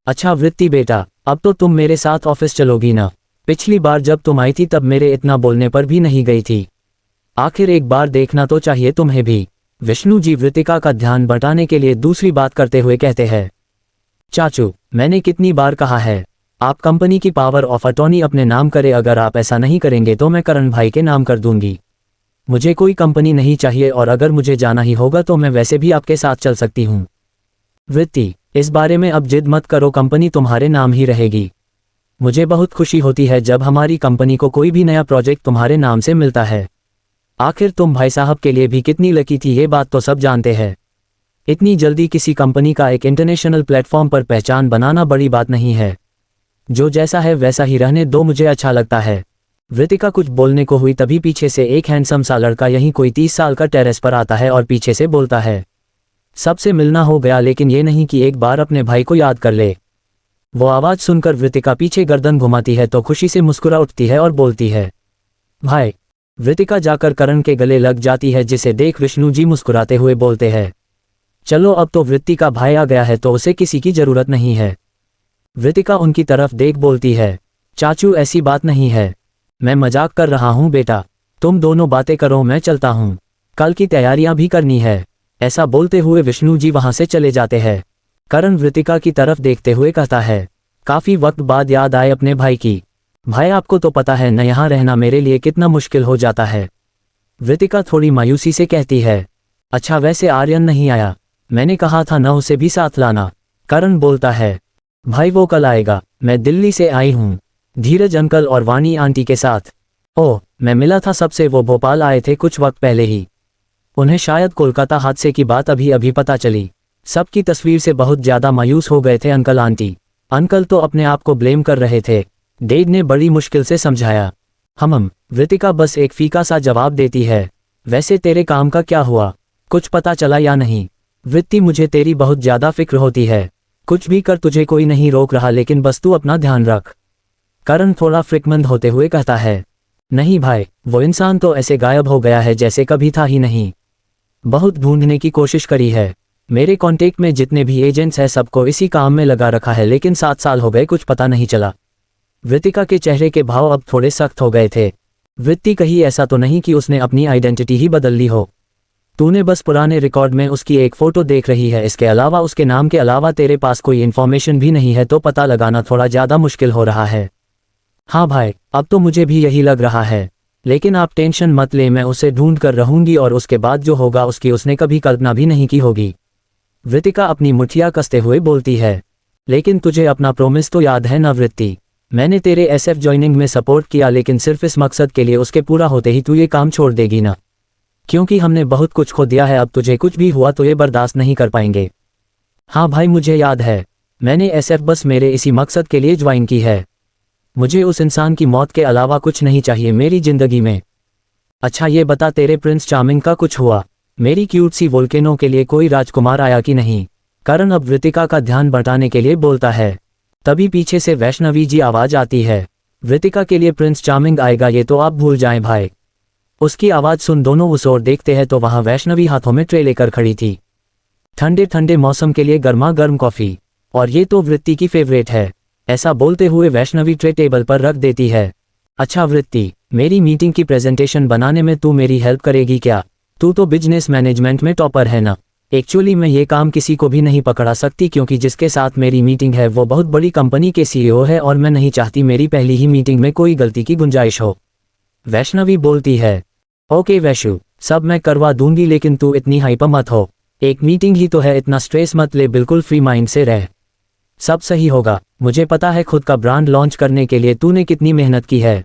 अच्छा वृत्ति बेटा, अब तो तुम मेरे साथ ऑफिस चलोगी ना? पिछली बार जब तुम आई थी तब मेरे इतना बोलने पर भी नहीं गई थी। आखिर एक बार देखना तो चाहिए तुम्हें भी। विष्णु जी वृतिका का ध्यान बटाने के लिए दूसरी बात करते हुए कहते हैं। चाचू, मैंने कितनी बार कहा है, आप कंपनी की पावर ऑफ अटॉर्नी अपने नाम करें। अगर आप ऐसा नहीं करेंगे तो मैं करण भाई के नाम कर दूंगी। मुझे कोई कंपनी नहीं चाहिए, और अगर मुझे जाना ही होगा तो मैं वैसे भी आपके साथ चल सकती हूँ। वृत्ति, इस बारे में अब जिद मत करो, कंपनी तुम्हारे नाम ही रहेगी। मुझे बहुत खुशी होती है जब हमारी कंपनी को कोई भी नया प्रोजेक्ट तुम्हारे नाम से मिलता है। आखिर तुम भाई साहब के लिए भी कितनी लकी थी, ये बात तो सब जानते हैं। इतनी जल्दी किसी कंपनी का एक इंटरनेशनल प्लेटफॉर्म पर पहचान बनाना बड़ी बात नहीं है। जो जैसा है वैसा ही रहने दो, मुझे अच्छा लगता है। वृतिका कुछ बोलने को हुई, तभी पीछे से एक हैंडसम सा लड़का, यहीं कोई 30 साल का, टेरेस पर आता है और पीछे से बोलता है। सबसे मिलना हो गया, लेकिन ये नहीं कि एक बार अपने भाई को याद कर ले। वो आवाज सुनकर वृतिका पीछे गर्दन घुमाती है तो खुशी से मुस्कुरा उठती है और बोलती है, भाई। वृतिका जाकर करण के गले लग जाती है, जिसे देख विष्णु जी मुस्कुराते हुए बोलते हैं, चलो अब तो वृत्ति का भाई आ गया है तो उसे किसी की जरूरत नहीं है। वृतिका उनकी तरफ देख बोलती है, चाचू ऐसी बात नहीं है, मैं मजाक कर रहा हूँ बेटा, तुम दोनों बातें करो, मैं चलता हूँ, कल की तैयारियां भी करनी है। ऐसा बोलते हुए विष्णु जी वहां से चले जाते हैं। करण वृतिका की तरफ देखते हुए कहता है, काफी वक्त बाद याद आए अपने भाई की। भाई आपको तो पता है न, यहाँ रहना मेरे लिए कितना मुश्किल हो जाता है। वृतिका थोड़ी मायूसी से कहती है, अच्छा वैसे आर्यन नहीं आया, मैंने कहा था न उसे भी साथ लाना। करण बोलता है, भाई वो कल आएगा, मैं दिल्ली से आई हूँ, धीरज अंकल और वाणी आंटी के साथ। ओह, मैं मिला था सबसे, वो भोपाल आए थे कुछ वक्त पहले ही। उन्हें शायद कोलकाता हादसे की बात अभी अभी पता चली। सबकी तस्वीर से बहुत ज्यादा मायूस हो गए थे अंकल आंटी। अंकल तो अपने आप को ब्लेम कर रहे थे। डैड ने बड़ी मुश्किल से समझाया। वृतिका बस एक फीका सा जवाब देती है, वैसे तेरे काम का क्या हुआ, कुछ पता चला या नहीं? वृत्ति, मुझे तेरी बहुत ज्यादा फिक्र होती है। कुछ भी कर, तुझे कोई नहीं रोक रहा, लेकिन बस तू अपना ध्यान रख। करण थोड़ा फिक्रमंद होते हुए कहता है, नहीं भाई, वो इंसान तो ऐसे गायब हो गया है जैसे कभी था ही नहीं। बहुत ढूंढने की कोशिश करी है, मेरे कांटेक्ट में जितने भी एजेंट्स हैं सबको इसी काम में लगा रखा है, लेकिन 7 साल हो गए कुछ पता नहीं चला। वृतिका के चेहरे के भाव अब थोड़े सख्त हो गए थे। वृत्ति, कहीं ऐसा तो नहीं कि उसने अपनी आइडेंटिटी ही बदल ली हो? तूने बस पुराने रिकॉर्ड में उसकी एक फोटो देख रही है, इसके अलावा उसके नाम के अलावा तेरे पास कोई इन्फॉर्मेशन भी नहीं है, तो पता लगाना थोड़ा ज्यादा मुश्किल हो रहा है। हाँ भाई, अब तो मुझे भी यही लग रहा है, लेकिन आप टेंशन मत ले, मैं उसे ढूंढ कर रहूंगी और उसके बाद जो होगा उसकी उसने कभी कल्पना भी नहीं की होगी। वृतिका अपनी मुठिया कसते हुए बोलती है, लेकिन तुझे अपना प्रोमिस तो याद है ना वृत्ति? मैंने तेरे एसएफ ज्वाइनिंग में सपोर्ट किया, लेकिन सिर्फ इस मकसद के लिए, उसके पूरा होते ही तू ये काम छोड़ देगी ना? क्योंकि हमने बहुत कुछ खो दिया है, अब तुझे कुछ भी हुआ तो ये बर्दाश्त नहीं कर पाएंगे। हाँ भाई, मुझे याद है, मैंने एसएफ बस मेरे इसी मकसद के लिए ज्वाइन की है। मुझे उस इंसान की मौत के अलावा कुछ नहीं चाहिए मेरी जिंदगी में। अच्छा ये बता, तेरे प्रिंस चार्मिंग का कुछ हुआ? मेरी क्यूट सी वोल्केनो के लिए कोई राजकुमार आया कि नहीं? करण अब वृतिका का ध्यान बटाने के लिए बोलता है। तभी पीछे से वैष्णवी जी आवाज आती है, वृतिका के लिए प्रिंस चार्मिंग आएगा ये तो आप भूल जाएं भाई। उसकी आवाज सुन दोनों उस ओर देखते हैं तो वहां वैष्णवी हाथों में ट्रे लेकर खड़ी थी। ठंडे ठंडे मौसम के लिए गर्मा गर्म कॉफी, और ये तो वृत्ति की फेवरेट है। ऐसा बोलते हुए वैष्णवी ट्रे टेबल पर रख देती है। अच्छा वृत्ति, मेरी मीटिंग की प्रेजेंटेशन बनाने में तू मेरी हेल्प करेगी क्या? तू तो बिजनेस मैनेजमेंट में टॉपर है ना। एक्चुअली मैं ये काम किसी को भी नहीं पकड़ा सकती, क्योंकि जिसके साथ मेरी मीटिंग है वो बहुत बड़ी कंपनी के सीईओ है और मैं नहीं चाहती मेरी पहली ही मीटिंग में कोई गलती की गुंजाइश हो। वैष्णवी बोलती है, ओके वैशु, सब मैं करवा दूंगी, लेकिन तू इतनी हाइपर मत हो। एक मीटिंग ही तो है, इतना स्ट्रेस मत ले, बिल्कुल फ्री माइंड से रह, सब सही होगा। मुझे पता है खुद का ब्रांड लॉन्च करने के लिए तूने कितनी मेहनत की है।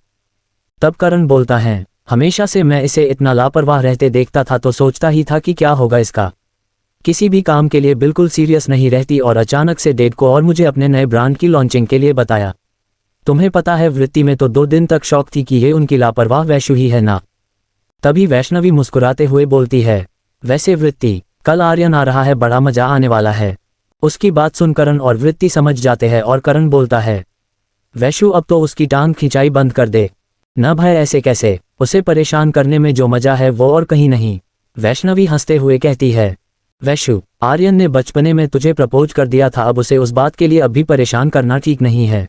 तब करण बोलता है, हमेशा से मैं इसे इतना लापरवाह रहते देखता था तो सोचता ही था कि क्या होगा इसका। किसी भी काम के लिए बिल्कुल सीरियस नहीं रहती और अचानक से डेट को और मुझे अपने नए ब्रांड की लॉन्चिंग के लिए बताया। तुम्हें पता है वृत्ति में तो 2 दिन तक शौक थी कि ये उनकी लापरवाह वैशु ही है ना। तभी वैष्णवी मुस्कुराते हुए बोलती है, वैसे वृत्ति, कल आर्यन आ रहा है, बड़ा मजा आने वाला है। उसकी बात सुन करण और वृत्ति समझ जाते हैं और करण बोलता है, वैशु अब तो उसकी टांग खिंचाई बंद कर दे। न भाई ऐसे कैसे, उसे परेशान करने में जो मजा है वो और कहीं नहीं। वैष्णवी हंसते हुए कहती है, वैशु, आर्यन ने बचपने में तुझे प्रपोज कर दिया था, अब उसे उस बात के लिए अब भी परेशान करना ठीक नहीं है।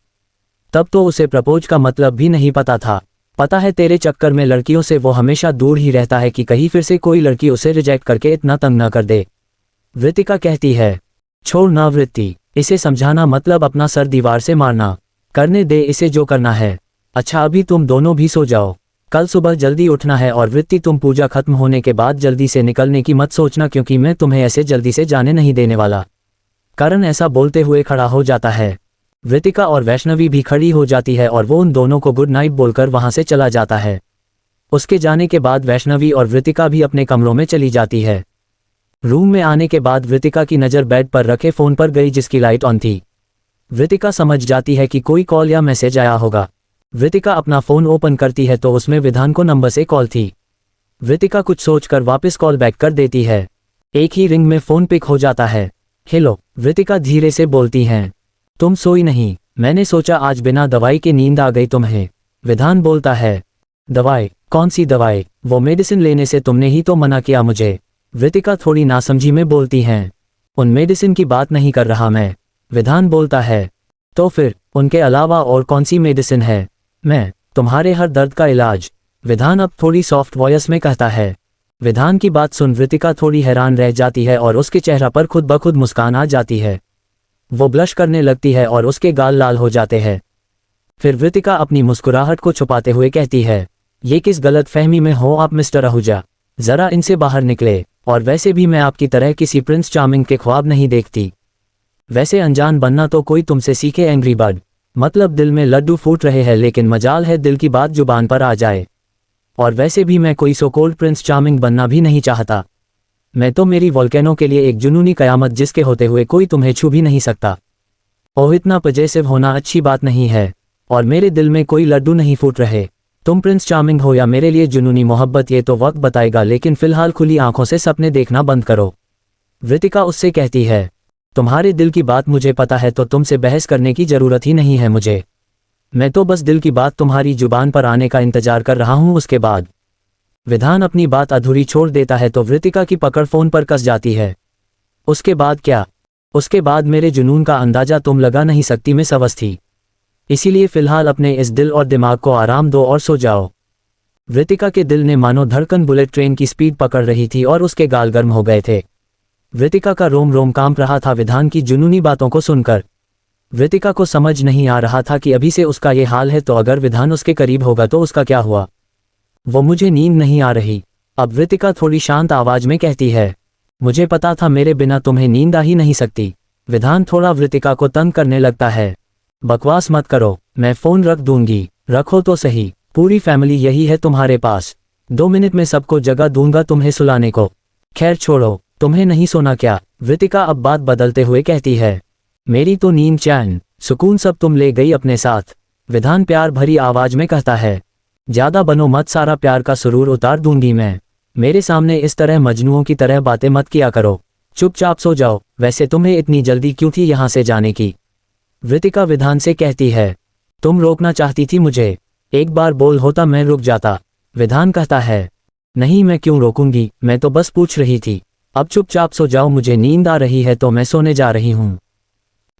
तब तो उसे प्रपोज का मतलब भी नहीं पता था। पता है तेरे चक्कर में लड़कियों से वो हमेशा दूर ही रहता है कि कहीं फिर से कोई लड़की उसे रिजेक्ट करके इतना तंग न कर दे। वृतिका कहती है, छोड़ ना वृत्ति, इसे समझाना मतलब अपना सर दीवार से मारना। करने दे इसे जो करना है। अच्छा अभी तुम दोनों भी सो जाओ, कल सुबह जल्दी उठना है। और वृत्ति तुम पूजा खत्म होने के बाद जल्दी से निकलने की मत सोचना, क्योंकि मैं तुम्हें ऐसे जल्दी से जाने नहीं देने वाला। करण ऐसा बोलते हुए खड़ा हो जाता है। वृतिका और वैष्णवी भी खड़ी हो जाती है और वो उन दोनों को गुड नाइट बोलकर वहां से चला जाता है। उसके जाने के बाद वैष्णवी और वृतिका भी अपने कमरों में चली जाती है। रूम में आने के बाद वृतिका की नज़र बेड पर रखे फ़ोन पर गई जिसकी लाइट ऑन थी। वृतिका समझ जाती है कि कोई कॉल या मैसेज आया होगा। वृतिका अपना फ़ोन ओपन करती है तो उसमें विधान को नंबर से कॉल थी। वृतिका कुछ सोचकर वापस कॉल बैक कर देती है। एक ही रिंग में फ़ोन पिक हो जाता है। हेलो, वृतिका धीरे से बोलती हैं। तुम सोई नहीं? मैंने सोचा आज बिना दवाई के नींद आ गई तुम्हें। विधान बोलता है, दवाई? कौन सी दवाई? वो मेडिसिन लेने से तुमने ही तो मना किया मुझे। वृतिका थोड़ी नासमझी में बोलती हैं। उन मेडिसिन की बात नहीं कर रहा मैं। विधान बोलता है, तो फिर उनके अलावा और कौन सी मेडिसिन है? मैं तुम्हारे हर दर्द का इलाज। विधान अब थोड़ी सॉफ्ट वॉइस में कहता है। विधान की बात सुन वृतिका थोड़ी हैरान रह जाती है और उसके चेहरा पर खुद ब खुद मुस्कान आ जाती है। वो ब्लश करने लगती है और उसके गाल लाल हो जाते हैं। फिर वृतिका अपनी मुस्कुराहट को छुपाते हुए कहती है, ये किस गलत फहमी में हो आप मिस्टर आहूजा, जरा इनसे बाहर निकले। और वैसे भी मैं आपकी तरह किसी प्रिंस चार्मिंग के ख्वाब नहीं देखती। वैसे अनजान बनना तो कोई तुमसे सीखे एंग्री बर्ड। मतलब दिल में लड्डू फूट रहे हैं लेकिन मजाल है दिल की बात जुबान पर आ जाए। और वैसे भी मैं कोई सो कोल्ड प्रिंस चार्मिंग बनना भी नहीं चाहता। मैं तो मेरी वोल्केनो के लिए एक जुनूनी कयामत जिसके होते हुए कोई तुम्हें छू भी नहीं सकता। ओह इतना पजेसिव होना अच्छी बात नहीं है। और मेरे दिल में कोई लड्डू नहीं फूट रहे। तुम प्रिंस चार्मिंग हो या मेरे लिए जुनूनी मोहब्बत ये तो वक्त बताएगा, लेकिन फिलहाल खुली आंखों से सपने देखना बंद करो। वृतिका उससे कहती है, तुम्हारे दिल की बात मुझे पता है तो तुमसे बहस करने की जरूरत ही नहीं है मुझे। मैं तो बस दिल की बात तुम्हारी जुबान पर आने का इंतजार कर रहा हूं। उसके बाद विधान अपनी बात अधूरी छोड़ देता है तो वृतिका की पकड़ फोन पर कस जाती है। उसके बाद क्या? उसके बाद मेरे जुनून का अंदाजा तुम लगा नहीं सकती मैं सवस थी। इसीलिए फिलहाल अपने इस दिल और दिमाग को आराम दो और सो जाओ। वृतिका के दिल ने मानो धड़कन बुलेट ट्रेन की स्पीड पकड़ रही थी और उसके गाल गर्म हो गए थे। वृतिका का रोम रोम कांप रहा था विधान की जुनूनी बातों को सुनकर। वृतिका को समझ नहीं आ रहा था कि अभी से उसका ये हाल है तो अगर विधान उसके करीब होगा तो उसका क्या हुआ। वो मुझे नींद नहीं आ रही। अब वृतिका थोड़ी शांत आवाज में कहती है, मुझे पता था मेरे बिना तुम्हें नींद आ ही नहीं सकती। विधान थोड़ा वृतिका को तंग करने लगता है। बकवास मत करो, मैं फोन रख दूंगी। रखो तो सही, पूरी फैमिली यही है तुम्हारे पास। 2 मिनट में सबको जगह दूंगा तुम्हें सुलाने को। खैर छोड़ो, तुम्हें नहीं सोना क्या? वृतिका अब बात बदलते हुए कहती है, मेरी तो नींद चैन सुकून सब तुम ले गई अपने साथ। विधान प्यार भरी आवाज में कहता है, ज्यादा बनो मत, सारा प्यार का सुरूर उतार दूंगी मैं। मेरे सामने इस तरह मजनुओं की तरह बातें मत किया करो। चुपचाप सो जाओ। वैसे तुम्हें इतनी जल्दी क्यों थी यहां से जाने की? वृतिका विधान से कहती है, तुम रोकना चाहती थी मुझे। एक बार बोल होता मैं रुक जाता। विधान कहता है, नहीं मैं क्यों रोकूंगी, मैं तो बस पूछ रही थी। अब चुपचाप सो जाओ, मुझे नींद आ रही है तो मैं सोने जा रही हूँ।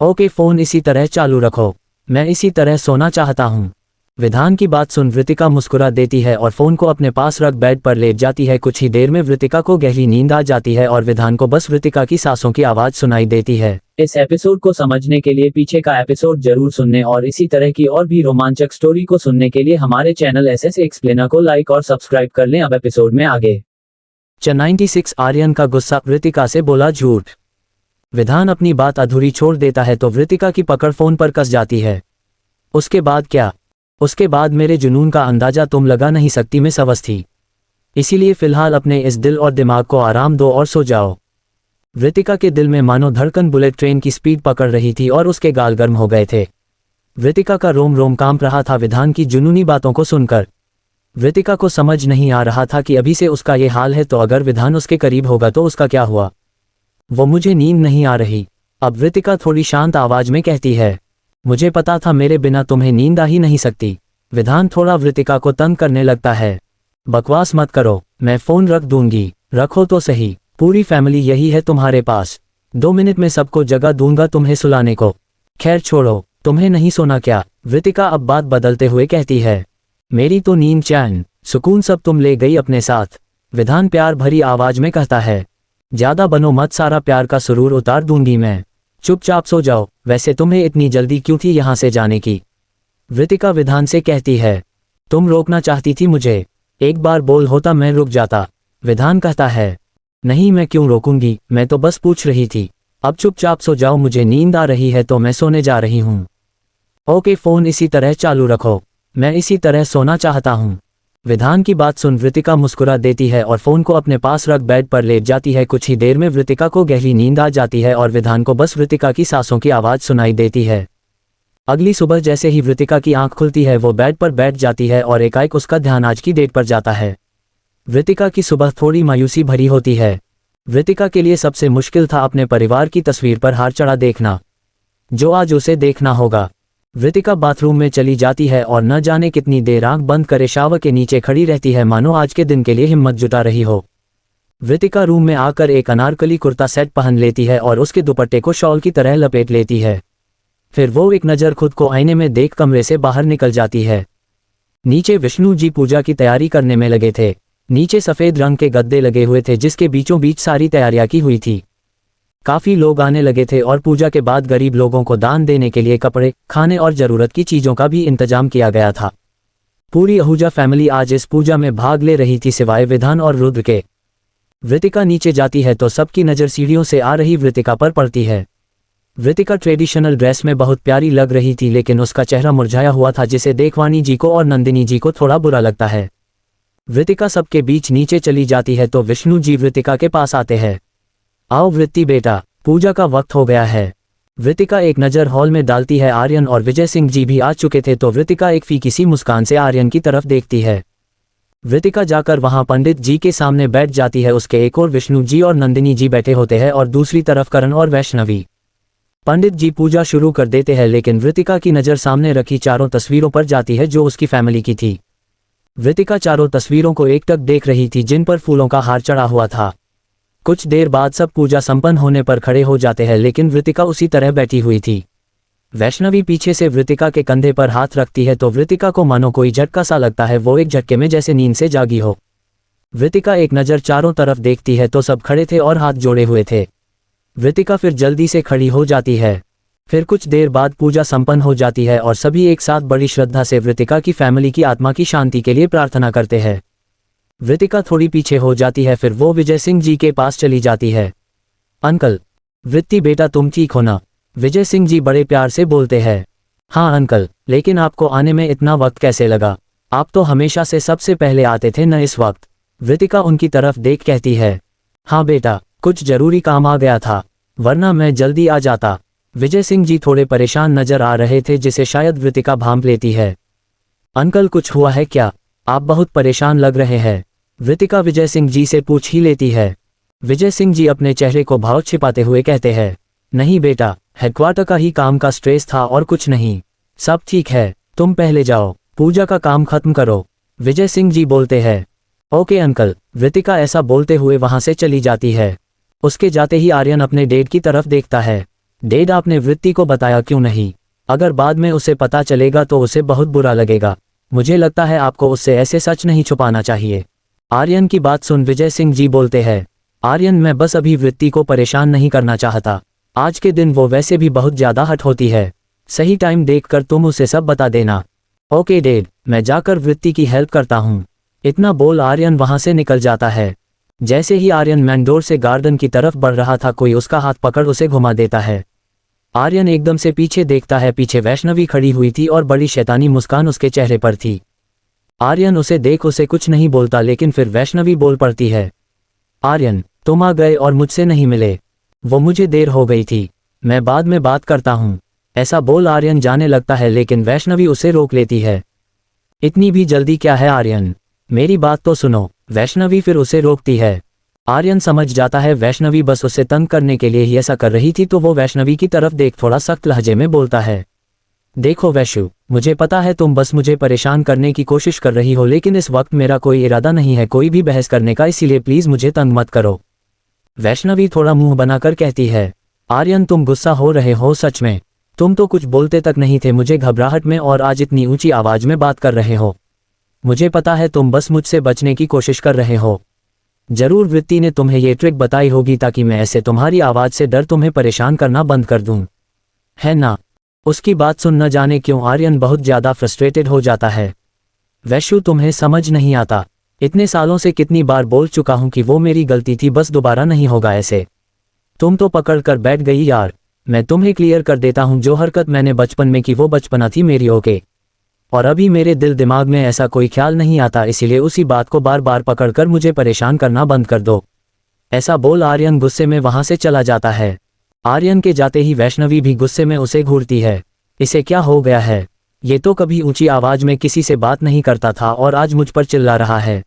ओके, फोन इसी तरह चालू रखो, मैं इसी तरह सोना चाहता हूँ। विधान की बात सुन वृतिका मुस्कुरा देती है और फोन को अपने पास रख बेड पर लेट जाती है। कुछ ही देर में वृतिका को गहरी नींद आ जाती है और विधान को बस वृतिका की सांसों की आवाज सुनाई देती है। इस एपिसोड को समझने के लिए पीछे का एपिसोड जरूर सुनने और इसी तरह की और भी रोमांचक स्टोरी को सुनने के लिए हमारे चैनल एसएस एक्सप्लेनर को लाइक और सब्सक्राइब कर लें। अब एपिसोड में आगे 96 आर्यन का गुस्सा, वृतिका से बोला झूठ। विधान अपनी बात अधूरी छोड़ देता है तो वृतिका की पकड़ फोन पर कस जाती है। उसके बाद क्या? उसके बाद मेरे जुनून का अंदाजा तुम लगा नहीं सकती मैं सवस थी। इसीलिए फिलहाल अपने इस दिल और दिमाग को आराम दो और सो जाओ। वृतिका के दिल में मानो धड़कन बुलेट ट्रेन की स्पीड पकड़ रही थी और उसके गाल गर्म हो गए थे। वृतिका का रोम रोम कांप रहा था विधान की जुनूनी बातों को सुनकर। वृतिका को समझ नहीं आ रहा था कि अभी से उसका ये हाल है तो अगर विधान उसके करीब होगा तो उसका क्या हुआ। वो मुझे नींद नहीं आ रही। अब वृतिका थोड़ी शांत आवाज में कहती है, मुझे पता था मेरे बिना तुम्हें नींद आ ही नहीं सकती। विधान थोड़ा वृतिका को तंग करने लगता है। बकवास मत करो, मैं फोन रख दूंगी। रखो तो सही, पूरी फैमिली यही है तुम्हारे पास। 2 मिनट में सबको जगह दूंगा तुम्हें सुलाने को। खैर छोड़ो, तुम्हें नहीं सोना क्या? वृतिका अब बात बदलते हुए कहती है। मेरी तो नींद चैन सुकून सब तुम ले गई अपने साथ। विधान प्यार भरी आवाज में कहता है। ज्यादा बनो मत, सारा प्यार का सुरूर उतार दूंगी मैं। चुपचाप सो जाओ। वैसे तुम्हें इतनी जल्दी क्यों थी यहाँ से जाने की? वृतिका विधान से कहती है। तुम रोकना चाहती थी मुझे, एक बार बोल होता मैं रुक जाता। विधान कहता है। नहीं, मैं क्यों रोकूंगी, मैं तो बस पूछ रही थी। अब चुपचाप सो जाओ, मुझे नींद आ रही है तो मैं सोने जा रही हूँ। ओके, फोन इसी तरह चालू रखो, मैं इसी तरह सोना चाहता हूँ। विधान की बात सुन वृतिका मुस्कुरा देती है और फोन को अपने पास रख बेड पर लेट जाती है। कुछ ही देर में वृतिका को गहरी नींद आ जाती है और विधान को बस वृतिका की सांसों की आवाज सुनाई देती है। अगली सुबह जैसे ही वृतिका की आंख खुलती है वो बेड पर बैठ जाती है और एकाएक उसका ध्यान आज की डेट पर जाता है। वृतिका की सुबह थोड़ी मायूसी भरी होती है। वृतिका के लिए सबसे मुश्किल था अपने परिवार की तस्वीर पर हार चढ़ा देखना, जो आज उसे देखना होगा। वृतिका बाथरूम में चली जाती है और न जाने कितनी देर आंख बंद करे शावर के नीचे खड़ी रहती है, मानो आज के दिन के लिए हिम्मत जुटा रही हो। वृतिका रूम में आकर एक अनारकली कुर्ता सेट पहन लेती है और उसके दुपट्टे को शॉल की तरह लपेट लेती है। फिर वो एक नज़र खुद को आईने में देख कमरे से बाहर निकल जाती है। नीचे विष्णु जी पूजा की तैयारी करने में लगे थे। नीचे सफ़ेद रंग के गद्दे लगे हुए थे जिसके बीचों बीच सारी तैयारियां की हुई थी। काफ़ी लोग आने लगे थे और पूजा के बाद गरीब लोगों को दान देने के लिए कपड़े, खाने और ज़रूरत की चीज़ों का भी इंतजाम किया गया था। पूरी आहूजा फैमिली आज इस पूजा में भाग ले रही थी सिवाय विधान और रुद्र के। वृतिका नीचे जाती है तो सबकी नज़र सीढ़ियों से आ रही वृतिका पर पड़ती है। वृतिका ट्रेडिशनल ड्रेस में बहुत प्यारी लग रही थी, लेकिन उसका चेहरा मुरझाया हुआ था जिसे देख वाणी जी को और नंदिनी जी को थोड़ा बुरा लगता है। वृतिका सबके बीच नीचे चली जाती है तो विष्णु जी वृतिका के पास आते हैं। आओ वृत्ति बेटा, पूजा का वक्त हो गया है। वृतिका एक नज़र हॉल में डालती है। आर्यन और विजय सिंह जी भी आ चुके थे तो वृतिका एक फीकी सी मुस्कान से आर्यन की तरफ देखती है। वृतिका जाकर वहां पंडित जी के सामने बैठ जाती है। उसके एक और विष्णु जी और नंदिनी जी बैठे होते हैं और दूसरी तरफ करण और वैष्णवी। पंडित जी पूजा शुरू कर देते हैं, लेकिन वृतिका की नज़र सामने रखी चारों तस्वीरों पर जाती है जो उसकी फैमिली की थी। वृतिका चारों तस्वीरों को एकटक देख रही थी जिन पर फूलों का हार चढ़ा हुआ था। कुछ देर बाद सब पूजा संपन्न होने पर खड़े हो जाते हैं, लेकिन वृतिका उसी तरह बैठी हुई थी। वैष्णवी पीछे से वृतिका के कंधे पर हाथ रखती है तो वृतिका को मानो कोई झटका सा लगता है, वो एक झटके में जैसे नींद से जागी हो। वृतिका एक नज़र चारों तरफ देखती है तो सब खड़े थे और हाथ जोड़े हुए थे। वृतिका फिर जल्दी से खड़ी हो जाती है। फिर कुछ देर बाद पूजा संपन्न हो जाती है और सभी एक साथ बड़ी श्रद्धा से वृतिका की फैमिली की आत्मा की शांति के लिए प्रार्थना करते हैं। वृतिका थोड़ी पीछे हो जाती है, फिर वो विजय सिंह जी के पास चली जाती है। अंकल, वृत्ति बेटा तुम ठीक हो ना? विजय सिंह जी बड़े प्यार से बोलते हैं। हाँ अंकल, लेकिन आपको आने में इतना वक्त कैसे लगा? आप तो हमेशा से सबसे पहले आते थे न इस वक्त। वृतिका उनकी तरफ देख कहती है। हाँ बेटा, कुछ जरूरी काम आ गया था, वरना मैं जल्दी आ जाता। विजय सिंह जी थोड़े परेशान नजर आ रहे थे जिसे शायद वृतिका भांप लेती है। अंकल कुछ हुआ है क्या? आप बहुत परेशान लग रहे हैं। वृतिका विजय सिंह जी से पूछ ही लेती है। विजय सिंह जी अपने चेहरे को भाव छिपाते हुए कहते हैं। नहीं बेटा, हेडक्वार्टर का ही काम का स्ट्रेस था और कुछ नहीं, सब ठीक है, तुम पहले जाओ, पूजा का काम खत्म करो। विजय सिंह जी बोलते हैं। Okay uncle. वृतिका ऐसा बोलते हुए वहां से चली जाती है। उसके जाते ही आर्यन अपने डैड की तरफ देखता है। डैड आपने वृत्ति को बताया क्यों नहीं? अगर बाद में उसे पता चलेगा तो उसे बहुत बुरा लगेगा। मुझे लगता है आपको उससे ऐसे सच नहीं छुपाना चाहिए। आर्यन की बात सुन विजय सिंह जी बोलते हैं। आर्यन मैं बस अभी वृत्ति को परेशान नहीं करना चाहता। आज के दिन वो वैसे भी बहुत ज्यादा हट होती है। सही टाइम देखकर तुम उसे सब बता देना। ओके डैड, मैं जाकर वृत्ति की हेल्प करता हूँ। इतना बोल आर्यन वहां से निकल जाता है। जैसे ही आर्यन मैन डोर से गार्डन की तरफ बढ़ रहा था, कोई उसका हाथ पकड़ उसे घुमा देता है। आर्यन एकदम से पीछे देखता है। पीछे वैष्णवी खड़ी हुई थी और बड़ी शैतानी मुस्कान उसके चेहरे पर थी। आर्यन उसे देख उसे कुछ नहीं बोलता, लेकिन फिर वैष्णवी बोल पड़ती है। आर्यन, तुम आ गए और मुझसे नहीं मिले। वो मुझे देर हो गई थी, मैं बाद में बात करता हूँ। ऐसा बोल आर्यन जाने लगता है, लेकिन वैष्णवी उसे रोक लेती है। इतनी भी जल्दी क्या है आर्यन, मेरी बात तो सुनो। वैष्णवी फिर उसे रोकती है। आर्यन समझ जाता है वैष्णवी बस उसे तंग करने के लिए ही ऐसा कर रही थी, तो वो वैष्णवी की तरफ देख थोड़ा सख्त लहजे में बोलता है। देखो वैशु, मुझे पता है तुम बस मुझे परेशान करने की कोशिश कर रही हो, लेकिन इस वक्त मेरा कोई इरादा नहीं है कोई भी बहस करने का, इसीलिए प्लीज मुझे तंग मत करो। वैष्णवी थोड़ा मुंह बनाकर कहती है। आर्यन, तुम गुस्सा हो रहे हो सच में? तुम तो कुछ बोलते तक नहीं थे मुझे घबराहट में, और आज इतनी ऊंची आवाज में बात कर रहे हो। मुझे पता है तुम बस मुझसे बचने की कोशिश कर रहे हो। जरूर वृत्ति ने तुम्हें ये ट्रिक बताई होगी ताकि मैं ऐसे तुम्हारी आवाज से डर तुम्हें परेशान करना बंद कर दूं, है ना? उसकी बात सुन न जाने क्यों आर्यन बहुत ज्यादा फ्रस्ट्रेटेड हो जाता है। वैशु, तुम्हें समझ नहीं आता, इतने सालों से कितनी बार बोल चुका हूं कि वो मेरी गलती थी, बस दोबारा नहीं होगा ऐसे। तुम तो पकड़ कर बैठ गई यार। मैं तुम्हें क्लियर कर देता हूं, जो हरकत मैंने बचपन में की वो बचपना थी मेरी, ओके? और अभी मेरे दिल दिमाग में ऐसा कोई ख्याल नहीं आता, इसीलिए उसी बात को बार बार पकड़कर मुझे परेशान करना बंद कर दो। ऐसा बोल आर्यन गुस्से में वहां से चला जाता है। आर्यन के जाते ही वैष्णवी भी गुस्से में उसे घूरती है। इसे क्या हो गया है? ये तो कभी ऊंची आवाज में किसी से बात नहीं करता था और आज मुझ पर चिल्ला रहा है।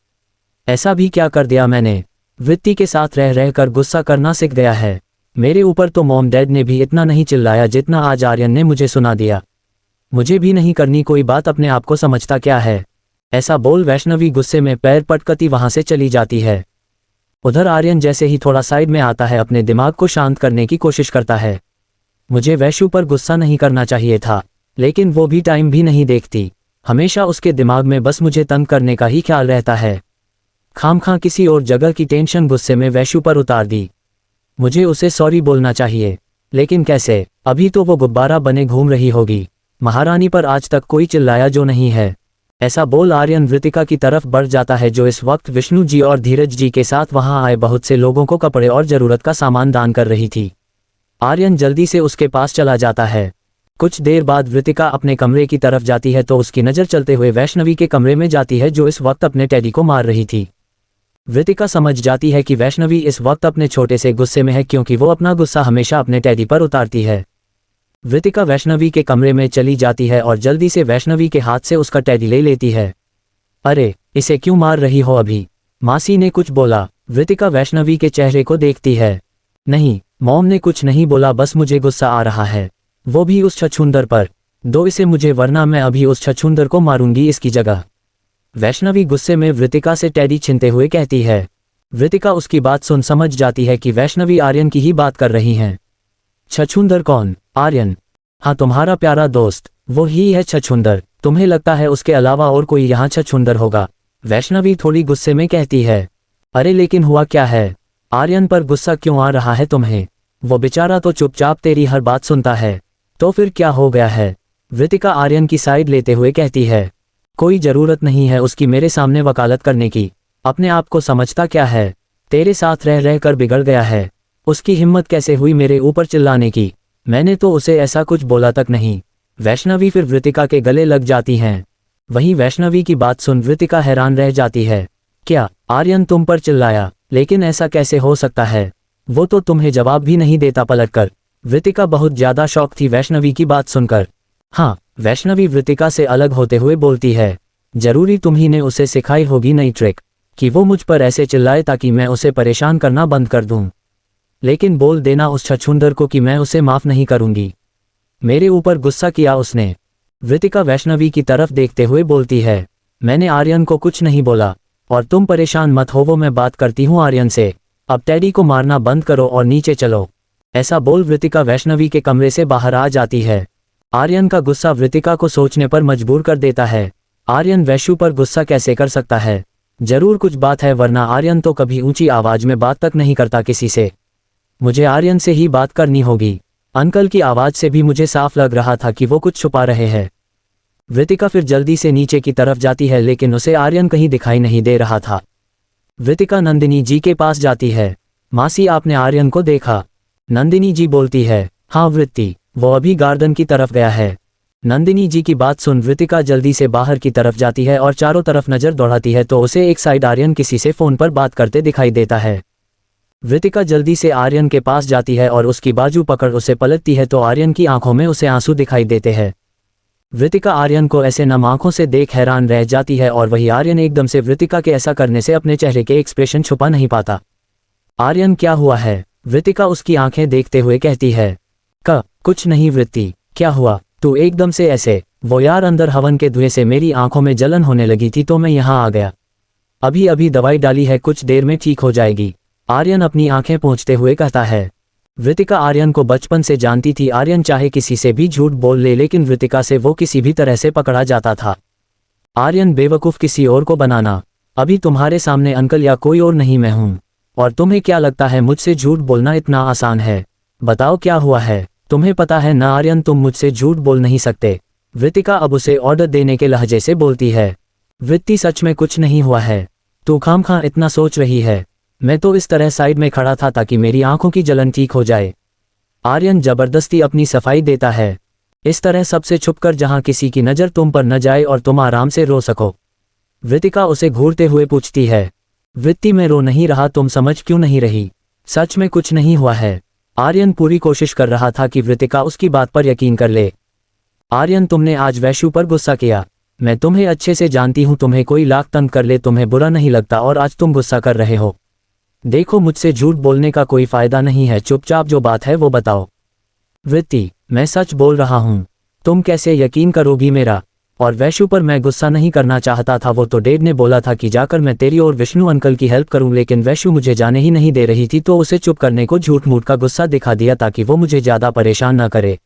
ऐसा भी क्या कर दिया मैंने? वृत्ति के साथ रह रहकर गुस्सा करना सीख गया है। मेरे ऊपर तो मॉम डैड ने भी इतना नहीं चिल्लाया जितना आज आर्यन ने मुझे सुना दिया। मुझे भी नहीं करनी कोई बात, अपने आप को समझता क्या है? ऐसा बोल वैष्णवी गुस्से में पैर पटकती वहां से चली जाती है। उधर आर्यन जैसे ही थोड़ा साइड में आता है अपने दिमाग को शांत करने की कोशिश करता है। मुझे वैशु पर गुस्सा नहीं करना चाहिए था, लेकिन वो भी टाइम भी नहीं देखती। हमेशा उसके दिमाग में बस मुझे तंग करने का ही ख्याल रहता है। खामखां किसी और जगह की टेंशन गुस्से में वैशु पर उतार दी। मुझे उसे सॉरी बोलना चाहिए, लेकिन कैसे? अभी तो वो गुब्बारा बने घूम रही होगी। महारानी पर आज तक कोई चिल्लाया जो नहीं है। ऐसा बोल आर्यन वृतिका की तरफ बढ़ जाता है, जो इस वक्त विष्णु जी और धीरज जी के साथ वहां आए बहुत से लोगों को कपड़े और जरूरत का सामान दान कर रही थी। आर्यन जल्दी से उसके पास चला जाता है। कुछ देर बाद वृतिका अपने कमरे की तरफ जाती है तो उसकी नज़र चलते हुए वैष्णवी के कमरे में जाती है, जो इस वक्त अपने टैडी को मार रही थी। वृतिका समझ जाती है कि वैष्णवी इस वक्त अपने छोटे से गुस्से में है, क्योंकि वो अपना गुस्सा हमेशा अपने टैडी पर उतारती है। वृतिका वैष्णवी के कमरे में चली जाती है और जल्दी से वैष्णवी के हाथ से उसका टैडी ले लेती है। अरे, इसे क्यों मार रही हो? अभी मासी ने कुछ बोला? वृतिका वैष्णवी के चेहरे को देखती है। नहीं, मॉम ने कुछ नहीं बोला, बस मुझे गुस्सा आ रहा है, वो भी उस छछूंदर पर। दो इसे मुझे, वरना मैं अभी उस छछूंदर को मारूंगी इसकी जगह। वैष्णवी गुस्से में वृतिका से टैडी छीनते हुए कहती है। वृतिका उसकी बात सुन समझ जाती है कि वैष्णवी आर्यन की ही बात कर रही हैं। छछूंदर कौन? आर्यन? हाँ, तुम्हारा प्यारा दोस्त, वो ही है छछूंदर। तुम्हें लगता है उसके अलावा और कोई यहाँ छछूंदर होगा? वैष्णवी थोड़ी गुस्से में कहती है। अरे लेकिन हुआ क्या है? आर्यन पर गुस्सा क्यों आ रहा है तुम्हें? वो बेचारा तो चुपचाप तेरी हर बात सुनता है। तो फिर क्या हो गया है? वृतिका आर्यन की साइड लेते हुए कहती है। कोई जरूरत नहीं है उसकी मेरे सामने वकालत करने की। अपने आप को समझता क्या है? तेरे साथ रह रह कर बिगड़ गया है। उसकी हिम्मत कैसे हुई मेरे ऊपर चिल्लाने की? मैंने तो उसे ऐसा कुछ बोला तक नहीं। वैष्णवी फिर वृतिका के गले लग जाती हैं। वहीं वैष्णवी की बात सुन वृतिका हैरान रह जाती है। क्या आर्यन तुम पर चिल्लाया? लेकिन ऐसा कैसे हो सकता है? वो तो तुम्हें जवाब भी नहीं देता पलटकर। वृतिका बहुत ज्यादा शॉक थी वैष्णवी की बात सुनकर। हाँ, वैष्णवी वृतिका से अलग होते हुए बोलती है। जरूरी तुम्ही ने उसे सिखाई होगी नई ट्रिक, कि वो मुझ पर ऐसे चिल्लाए ताकि मैं उसे परेशान करना बंद कर दूं। लेकिन बोल देना उस छछूंदर को कि मैं उसे माफ नहीं करूंगी। मेरे ऊपर गुस्सा किया उसने। वृतिका वैष्णवी की तरफ देखते हुए बोलती है। मैंने आर्यन को कुछ नहीं बोला, और तुम परेशान मत हो, वो मैं बात करती हूँ आर्यन से। अब टैडी को मारना बंद करो और नीचे चलो। ऐसा बोल वृतिका वैष्णवी के कमरे से बाहर आ जाती है। आर्यन का गुस्सा वृतिका को सोचने पर मजबूर कर देता है। आर्यन वैशु पर गुस्सा कैसे कर सकता है? जरूर कुछ बात है, वरना आर्यन तो कभी ऊंची आवाज में बात तक नहीं करता किसी से। मुझे आर्यन से ही बात करनी होगी। अंकल की आवाज से भी मुझे साफ लग रहा था कि वो कुछ छुपा रहे हैं। वृतिका फिर जल्दी से नीचे की तरफ जाती है, लेकिन उसे आर्यन कहीं दिखाई नहीं दे रहा था। वृतिका नंदिनी जी के पास जाती है। मासी, आपने आर्यन को देखा? नंदिनी जी बोलती है। हाँ वृत्ति, वो अभी गार्डन की तरफ गया है। नंदिनी जी की बात सुन वृतिका जल्दी से बाहर की तरफ जाती है और चारों तरफ नजर दौड़ाती है तो उसे एक साइड आर्यन किसी से फोन पर बात करते दिखाई देता है। वृतिका जल्दी से आर्यन के पास जाती है और उसकी बाजू पकड़ उसे पलटती है तो आर्यन की आंखों में उसे आंसू दिखाई देते हैं। वृतिका आर्यन को ऐसे नम आंखों से देख हैरान रह जाती है, और वही आर्यन एकदम से वृतिका के ऐसा करने से अपने चेहरे के एक्सप्रेशन छुपा नहीं पाता। आर्यन, क्या हुआ है? वृतिका उसकी आंखें देखते हुए कहती है। कुछ नहीं वृत्ति, क्या हुआ? तो एकदम से ऐसे? वो यार, अंदर हवन के धुएं से मेरी आंखों में जलन होने लगी थी तो मैं यहाँ आ गया। अभी अभी दवाई डाली है, कुछ देर में ठीक हो जाएगी, आर्यन अपनी आंखें पोंछते हुए कहता है। वृतिका आर्यन को बचपन से जानती थी। आर्यन चाहे किसी से भी झूठ बोल ले, लेकिन वृतिका से वो किसी भी तरह से पकड़ा जाता था। आर्यन बेवकूफ़, किसी और को बनाना। अभी तुम्हारे सामने अंकल या कोई और नहीं, मैं हूं। और तुम्हें क्या लगता है मुझसे झूठ बोलना इतना आसान है? बताओ क्या हुआ है? तुम्हें पता है ना आर्यन, तुम मुझसे झूठ बोल नहीं सकते। वृतिका अब उसे ऑर्डर देने के लहजे से बोलती है। वृत्ति, सच में कुछ नहीं हुआ है, तू खामखा इतना सोच रही है। मैं तो इस तरह साइड में खड़ा था ताकि मेरी आंखों की जलन ठीक हो जाए। आर्यन जबरदस्ती अपनी सफाई देता है, इस तरह सबसे छुपकर जहां किसी की नज़र तुम पर न जाए और तुम आराम से रो सको। वृतिका उसे घूरते हुए पूछती है। वृत्ति, मैं रो नहीं रहा, तुम समझ क्यों नहीं रही? सच में कुछ नहीं हुआ है। आर्यन पूरी कोशिश कर रहा था कि वृतिका उसकी बात पर यकीन कर ले। आर्यन, तुमने आज वैशु पर गुस्सा किया। मैं तुम्हें अच्छे से जानती हूँ, तुम्हें कोई लाख तंग कर ले तुम्हें बुरा नहीं लगता, और आज तुम गुस्सा कर रहे हो। देखो, मुझसे झूठ बोलने का कोई फायदा नहीं है, चुपचाप जो बात है वो बताओ। वृत्ति, मैं सच बोल रहा हूँ, तुम कैसे यकीन करोगी मेरा? और वैशु पर मैं गुस्सा नहीं करना चाहता था। वो तो डैड ने बोला था कि जाकर मैं तेरी और विष्णु अंकल की हेल्प करूं, लेकिन वैशु मुझे जाने ही नहीं दे रही थी, तो उसे चुप करने को झूठ मूठ का गुस्सा दिखा दिया ताकि वो मुझे ज़्यादा परेशान न करे।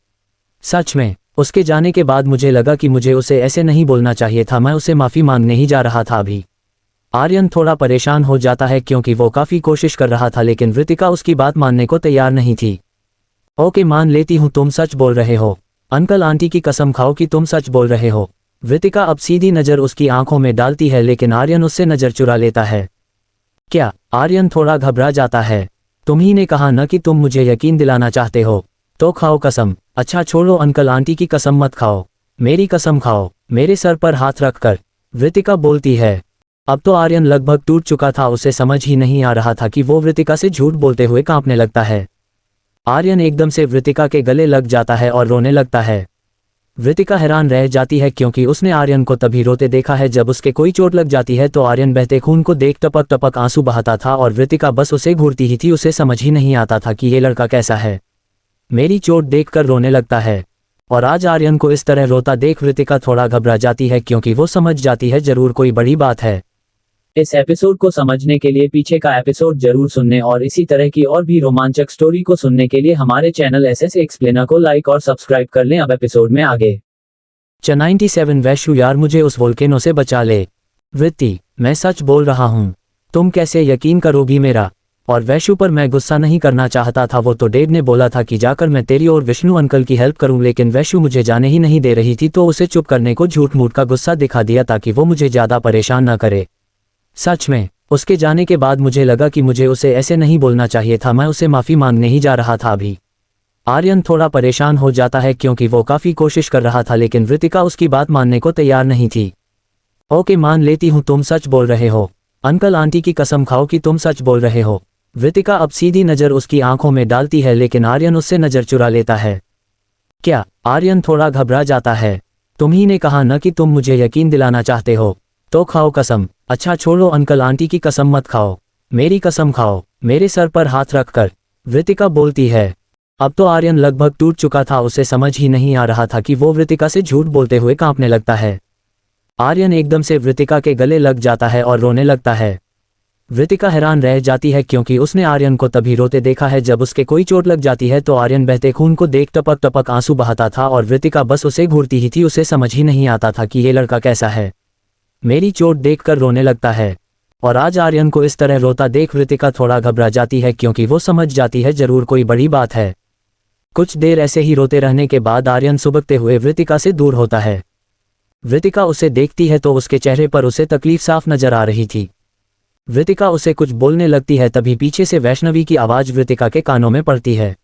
सच में उसके जाने के बाद मुझे लगा कि मुझे उसे ऐसे नहीं बोलना चाहिए था। मैं उसे माफ़ी मांगने ही जा रहा था अभी। आर्यन थोड़ा परेशान हो जाता है क्योंकि वो काफ़ी कोशिश कर रहा था, लेकिन वृतिका उसकी बात मानने को तैयार नहीं थी। ओके, मान लेती हूँ तुम सच बोल रहे हो। अंकल आंटी की कसम खाओ कि तुम सच बोल रहे हो। वृतिका अब सीधी नज़र उसकी आंखों में डालती है, लेकिन आर्यन उससे नज़र चुरा लेता है। क्या? आर्यन थोड़ा घबरा जाता है। तुम ही ने कहा न कि तुम मुझे यकीन दिलाना चाहते हो, तो खाओ कसम। अच्छा छोड़ो, अंकल आंटी की कसम मत खाओ, मेरी कसम खाओ, मेरे सर पर हाथ रख कर, वृतिका बोलती है। अब तो आर्यन लगभग टूट चुका था, उसे समझ ही नहीं आ रहा था कि वो वृतिका से झूठ बोलते हुए कांपने लगता है। आर्यन एकदम से वृतिका के गले लग जाता है और रोने लगता है। वृतिका हैरान रह जाती है क्योंकि उसने आर्यन को तभी रोते देखा है जब उसके कोई चोट लग जाती है, तो आर्यन बहते खून को देख टपक टपक आंसू बहाता था और वृतिका बस उसे घूरती ही थी। उसे समझ ही नहीं आता था कि ये लड़का कैसा है, मेरी चोट देखकर रोने लगता है। और आज आर्यन को इस तरह रोता देख वृतिका थोड़ा घबरा जाती है क्योंकि वो समझ जाती है जरूर कोई बड़ी बात है। इस एपिसोड को समझने के लिए पीछे का एपिसोड जरूर सुनने और इसी तरह की और भी रोमांचक स्टोरी को सुनने के लिए हमारे चैनल एसएस एक्सप्लेनर को लाइक और सब्सक्राइब कर लें। अब एपिसोड में आगे। 97 वैशु यार, मुझे उस वोल्केनो से बचा ले। वृत्ति, मैं सच बोल रहा हूँ, तुम कैसे यकीन करोगी मेरा? और वैशु पर मैं गुस्सा नहीं करना चाहता था। वो तो डैड ने बोला था कि जाकर मैं तेरी और विष्णु अंकल की हेल्प करूं, लेकिन वैशु मुझे जाने ही नहीं दे रही थी, तो उसे चुप करने को झूठ मूठ का गुस्सा दिखा दिया ताकि वो मुझे ज़्यादा परेशान न करे। सच में उसके जाने के बाद मुझे लगा कि मुझे उसे ऐसे नहीं बोलना चाहिए था। मैं उसे माफ़ी मांगने ही जा रहा था अभी। आर्यन थोड़ा परेशान हो जाता है क्योंकि वो काफ़ी कोशिश कर रहा था, लेकिन वृतिका उसकी बात मानने को तैयार नहीं थी। ओके, मान लेती हूँ तुम सच बोल रहे हो। अंकल आंटी की कसम खाओ कि तुम सच बोल रहे हो। वृतिका अब सीधी नज़र उसकी आंखों में डालती है, लेकिन आर्यन उससे नज़र चुरा लेता है। क्या? आर्यन थोड़ा घबरा जाता है। तुम ही ने कहा न कि तुम मुझे यकीन दिलाना चाहते हो, तो खाओ कसम। अच्छा छोड़ो, अंकल आंटी की कसम मत खाओ, मेरी कसम खाओ, मेरे सर पर हाथ रख कर, वृतिका बोलती है। अब तो आर्यन लगभग टूट चुका था, उसे समझ ही नहीं आ रहा था कि वो वृतिका से झूठ बोलते हुए कांपने लगता है। आर्यन एकदम से वृतिका के गले लग जाता है और रोने लगता है। वृतिका हैरान रह जाती है क्योंकि उसने आर्यन को तभी रोते देखा है जब उसके कोई चोट लग जाती है, तो आर्यन बहते खून को देख टपक टपक आंसू बहाता था और वृतिका बस उसे घूरती ही थी। उसे समझ ही नहीं आता था कि ये लड़का कैसा है, मेरी चोट देखकर रोने लगता है। और आज आर्यन को इस तरह रोता देख वृतिका थोड़ा घबरा जाती है क्योंकि वो समझ जाती है जरूर कोई बड़ी बात है। कुछ देर ऐसे ही रोते रहने के बाद आर्यन सुबकते हुए वृतिका से दूर होता है। वृतिका उसे देखती है तो उसके चेहरे पर उसे तकलीफ साफ नजर आ रही थी। वृतिका उसे कुछ बोलने लगती है, तभी पीछे से वैष्णवी की आवाज वृतिका के कानों में पड़ती है।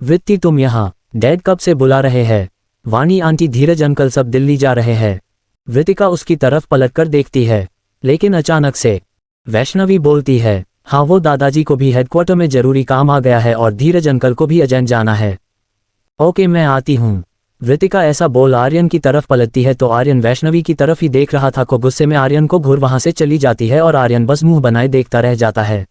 वृत्ति, तुम यहाँ? डैड कब से बुला रहे हैं? वाणी आंटी, धीरज अंकल सब दिल्ली जा रहे हैं। वृतिका उसकी तरफ पलटकर देखती है, लेकिन अचानक से वैष्णवी बोलती है, हाँ वो दादाजी को भी हेडक्वार्टर में जरूरी काम आ गया है और धीरज अंकल को भी अजैन जाना है। ओके, मैं आती हूँ। वृतिका ऐसा बोल आर्यन की तरफ पलटती है तो आर्यन वैष्णवी की तरफ ही देख रहा था को गुस्से में आर्यन को घूर वहां से चली जाती है और आर्यन बस मुंह बनाए देखता रह जाता है।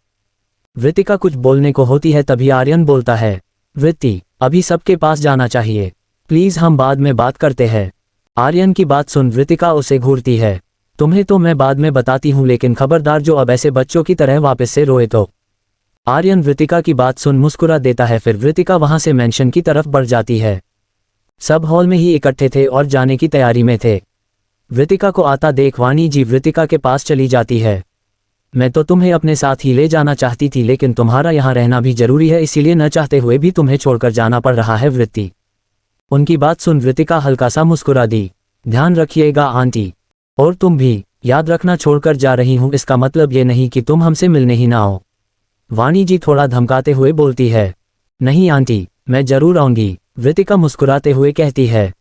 वृतिका कुछ बोलने को होती है तभी आर्यन बोलता है, वृत्ति, अभी सबके पास जाना चाहिए, प्लीज हम बाद में बात करते हैं। आर्यन की बात सुन ऋतिका उसे घूरती है। तुम्हें तो मैं बाद में बताती हूँ, लेकिन खबरदार जो अब ऐसे बच्चों की तरह वापस से रोए तो। आर्यन ऋतिका की बात सुन मुस्कुरा देता है। फिर ऋतिका वहां से मेंशन की तरफ बढ़ जाती है। सब हॉल में ही इकट्ठे थे और जाने की तैयारी में थे। ऋतिका को आता देख वाणी जी ऋतिका के पास चली जाती है। मैं तो तुम्हें अपने साथ ही ले जाना चाहती थी, लेकिन तुम्हारा यहाँ रहना भी जरूरी है, इसीलिए न चाहते हुए भी तुम्हें छोड़कर जाना पड़ रहा है वृत्ति। उनकी बात सुन ऋतिका हल्का सा मुस्कुरा दी। ध्यान रखिएगा आंटी, और तुम भी याद रखना, छोड़कर जा रही हूँ इसका मतलब ये नहीं कि तुम हमसे मिलने ही ना आओ। वाणी जी थोड़ा धमकाते हुए बोलती है। नहीं आंटी, मैं जरूर आऊंगी, ऋतिका मुस्कुराते हुए कहती है।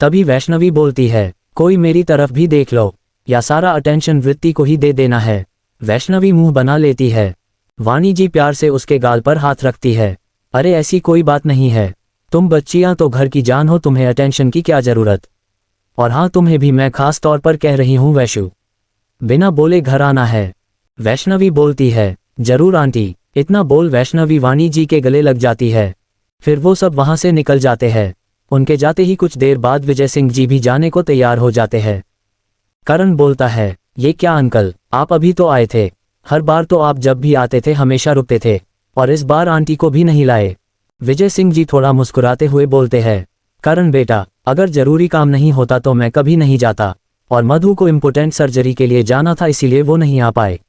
तभी वैष्णवी बोलती है, कोई मेरी तरफ भी देख लो, या सारा अटेंशन वृत्ति को ही दे देना है। वैष्णवी मुंह बना लेती है। वाणी जी प्यार से उसके गाल पर हाथ रखती है। अरे ऐसी कोई बात नहीं है, तुम बच्चियां तो घर की जान हो, तुम्हें अटेंशन की क्या जरूरत। और हाँ, तुम्हें भी मैं खास तौर पर कह रही हूँ वैशु, बिना बोले घर आना है। वैष्णवी बोलती है, जरूर आंटी। इतना बोल वैष्णवी वाणी जी के गले लग जाती है। फिर वो सब वहां से निकल जाते हैं। उनके जाते ही कुछ देर बाद विजय सिंह जी भी जाने को तैयार हो जाते हैं। करण बोलता है, ये क्या अंकल, आप अभी तो आए थे, हर बार तो आप जब भी आते थे हमेशा रुकते थे, और इस बार आंटी को भी नहीं लाए। विजय सिंह जी थोड़ा मुस्कुराते हुए बोलते हैं, करण बेटा, अगर जरूरी काम नहीं होता तो मैं कभी नहीं जाता, और मधु को इम्पोर्टेंट सर्जरी के लिए जाना था इसीलिए वो नहीं आ पाए।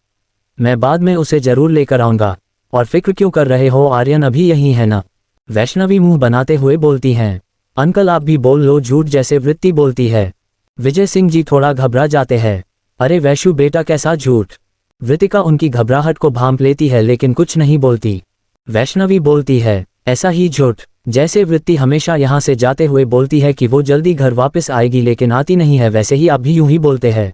मैं बाद में उसे जरूर लेकर आऊंगा, और फिक्र क्यों कर रहे हो, आर्यन अभी यही है ना। वैष्णवी मुंह बनाते हुए बोलती हैं। अंकल आप भी बोल लो झूठ, जैसे वृत्ति बोलती है। विजय सिंह जी थोड़ा घबरा जाते हैं। अरे वैशु बेटा कैसा झूठ। वृतिका उनकी घबराहट को भांप लेती है लेकिन कुछ नहीं बोलती। वैष्णवी बोलती है, ऐसा ही झूठ जैसे वृत्ति हमेशा यहाँ से जाते हुए बोलती है कि वो जल्दी घर वापस आएगी लेकिन आती नहीं है, वैसे ही आप भी यूं ही बोलते हैं।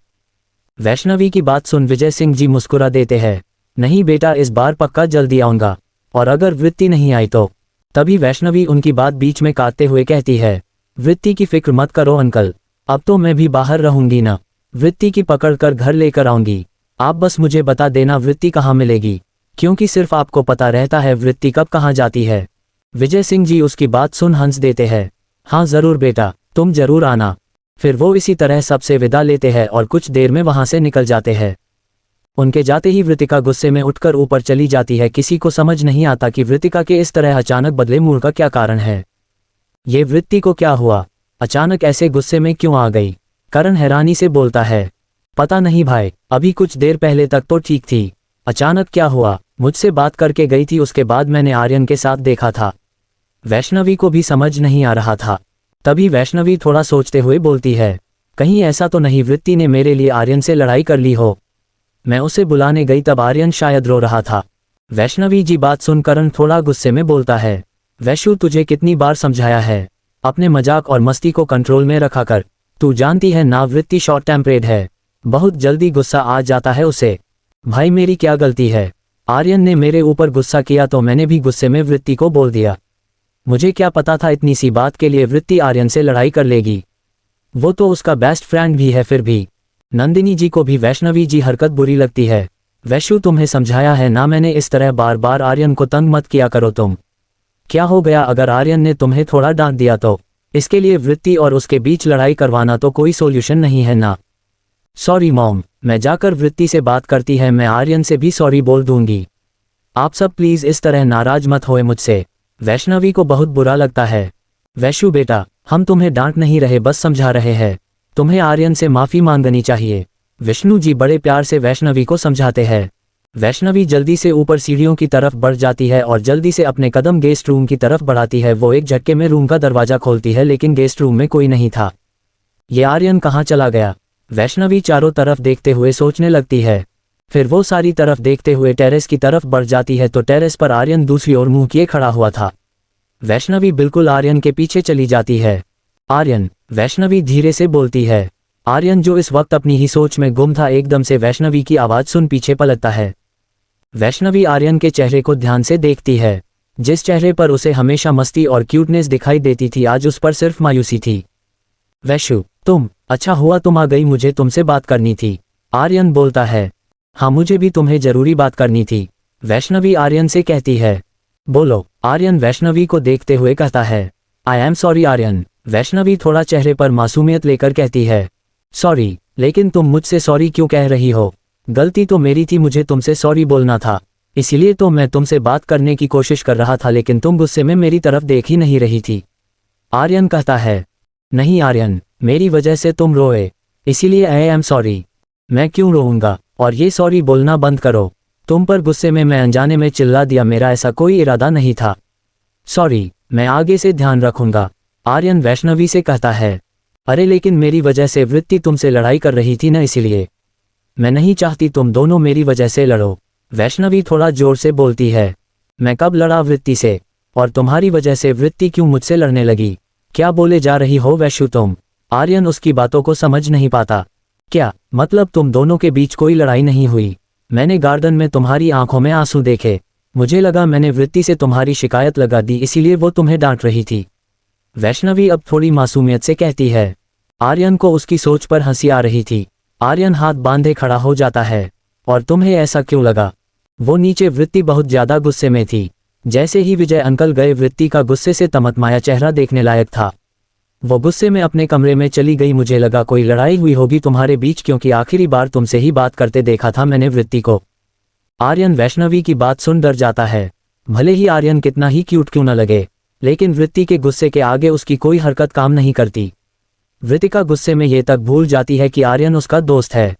वैष्णवी की बात सुन विजय सिंह जी मुस्कुरा देते हैं। नहीं बेटा, इस बार पक्का जल्दी आऊंगा, और अगर वृत्ति नहीं आई तो। तभी वैष्णवी उनकी बात बीच में काटते हुए कहती है, वृत्ति की फिक्र मत करो अंकल, अब तो मैं भी बाहर रहूंगी ना, वृत्ति की पकड़ कर घर लेकर आऊंगी। आप बस मुझे बता देना वृत्ति कहाँ मिलेगी, क्योंकि सिर्फ आपको पता रहता है वृत्ति कब कहाँ जाती है। विजय सिंह जी उसकी बात सुन हंस देते हैं। हाँ जरूर बेटा, तुम जरूर आना। फिर वो इसी तरह सबसे विदा लेते हैं और कुछ देर में वहां से निकल जाते हैं। उनके जाते ही वृतिका गुस्से में उठकर ऊपर चली जाती है। किसी को समझ नहीं आता कि वृतिका के इस तरह अचानक बदले मूड का क्या कारण है। ये वृत्ति को क्या हुआ, अचानक ऐसे गुस्से में क्यों आ गई। करण हैरानी से बोलता है, पता नहीं भाई, अभी कुछ देर पहले तक तो ठीक थी, अचानक क्या हुआ। मुझसे बात करके गई थी, उसके बाद मैंने आर्यन के साथ देखा था। वैष्णवी को भी समझ नहीं आ रहा था। तभी वैष्णवी थोड़ा सोचते हुए बोलती है, कहीं ऐसा तो नहीं वृत्ति ने मेरे लिए आर्यन से लड़ाई कर ली हो। मैं उसे बुलाने गई तब आर्यन शायद रो रहा था। वैष्णवी जी बात सुन करण थोड़ा गुस्से में बोलता है, वैशु तुझे कितनी बार समझाया है, अपने मजाक और मस्ती को कंट्रोल में रखा कर। तू जानती है ना वृत्ति शॉर्ट टेम्परेड है, बहुत जल्दी गुस्सा आ जाता है उसे। भाई मेरी क्या गलती है, आर्यन ने मेरे ऊपर गुस्सा किया तो मैंने भी गुस्से में वृत्ति को बोल दिया। मुझे क्या पता था इतनी सी बात के लिए वृत्ति आर्यन से लड़ाई कर लेगी, वो तो उसका बेस्ट फ्रेंड भी है। फिर भी नंदिनी जी को भी वैष्णवी जी हरकत बुरी लगती है। वैशु तुम्हें समझाया है ना मैंने, इस तरह बार बार आर्यन को तंग मत किया करो। तुम क्या हो गया अगर आर्यन ने तुम्हें थोड़ा डांट दिया तो। इसके लिए वृत्ति और उसके बीच लड़ाई करवाना तो कोई सोल्यूशन नहीं है ना। सॉरी मॉम, मैं जाकर वृत्ति से बात करती है, मैं आर्यन से भी सॉरी बोल दूंगी। आप सब प्लीज इस तरह नाराज मत होए मुझसे। वैष्णवी को बहुत बुरा लगता है। वैशु बेटा, हम तुम्हें डांट नहीं रहे, बस समझा रहे हैं, तुम्हें आर्यन से माफी मांगनी चाहिए। विष्णु जी बड़े प्यार से वैष्णवी को समझाते हैं। वैष्णवी जल्दी से ऊपर सीढ़ियों की तरफ बढ़ जाती है और जल्दी से अपने कदम गेस्ट रूम की तरफ बढ़ाती है। वो एक झटके में रूम का दरवाजा खोलती है लेकिन गेस्ट रूम में कोई नहीं था। ये आर्यन कहाँ चला गया। वैष्णवी चारों तरफ देखते हुए सोचने लगती है। फिर वो सारी तरफ देखते हुए टेरेस की तरफ बढ़ जाती है तो टेरेस पर आर्यन दूसरी ओर मुंह किए खड़ा हुआ था। वैष्णवी बिल्कुल आर्यन के पीछे चली जाती है। आर्यन, वैष्णवी धीरे से बोलती है। आर्यन जो इस वक्त अपनी ही सोच में गुम था, एकदम से वैष्णवी की आवाज सुन पीछे पलटता है। वैष्णवी आर्यन के चेहरे को ध्यान से देखती है। जिस चेहरे पर उसे हमेशा मस्ती और क्यूटनेस दिखाई देती थी, आज उस पर सिर्फ मायूसी थी। वैशु, तुम, अच्छा हुआ तुम आ गई, मुझे तुमसे बात करनी थी। आर्यन बोलता है। हाँ मुझे भी तुम्हें जरूरी बात करनी थी, वैष्णवी आर्यन से कहती है। बोलो। आर्यन वैष्णवी को देखते हुए कहता है, I am sorry Aryan, Vaishnavi थोड़ा चेहरे पर मासूमियत लेकर कहती है, सॉरी, लेकिन तुम मुझसे सॉरी क्यों कह रही हो? गलती तो मेरी थी, मुझे तुमसे सॉरी बोलना था, इसीलिए तो मैं तुमसे बात करने की कोशिश कर रहा था, लेकिन तुम गुस्से में मेरी तरफ देख ही नहीं रही थी। आर्यन कहता है, नहीं आर्यन, मेरी वजह से तुम रोए, इसीलिए आई एम सॉरी। मैं क्यों रोऊंगा? और ये सॉरी बोलना बंद करो। तुम पर गुस्से में मैं अनजाने में चिल्ला दिया, मेरा ऐसा कोई इरादा नहीं था। सॉरी, मैं आगे से ध्यान रखूंगा। आर्यन वैष्णवी से कहता है, अरे लेकिन मेरी वजह से वृत्ति तुमसे लड़ाई कर रही थी ना, इसलिए मैं नहीं चाहती तुम दोनों मेरी वजह से लड़ो। वैष्णवी थोड़ा जोर से बोलती है, मैं कब लड़ा वृत्ति से? और तुम्हारी वजह से वृत्ति क्यों मुझसे लड़ने लगी? क्या बोले जा रही हो वैशु तुम? आर्यन उसकी बातों को समझ नहीं पाता। क्या मतलब तुम दोनों के बीच कोई लड़ाई नहीं हुई? मैंने गार्डन में तुम्हारी आंखों में आंसू देखे, मुझे लगा मैंने वृत्ति से तुम्हारी शिकायत लगा दी, इसीलिए वो तुम्हें डांट रही थी। वैष्णवी अब थोड़ी मासूमियत से कहती है। आर्यन को उसकी सोच पर हंसी आ रही थी। आर्यन हाथ बांधे खड़ा हो जाता है, और तुम्हें ऐसा क्यों लगा? वो नीचे वृत्ति बहुत ज्यादा गुस्से में थी। जैसे ही विजय अंकल गए, वृत्ति का गुस्से से तमतमाया चेहरा देखने लायक था। वो गुस्से में अपने कमरे में चली गई। मुझे लगा कोई लड़ाई हुई होगी तुम्हारे बीच, क्योंकि आखिरी बार तुमसे ही बात करते देखा था मैंने वृत्ति को। आर्यन वैष्णवी की बात सुन डर जाता है। भले ही आर्यन कितना ही क्यूट क्यों न लगे, लेकिन वृत्ति के गुस्से के आगे उसकी कोई हरकत काम नहीं करती। वृत्तिका गुस्से में ये तक भूल जाती है कि आर्यन उसका दोस्त है।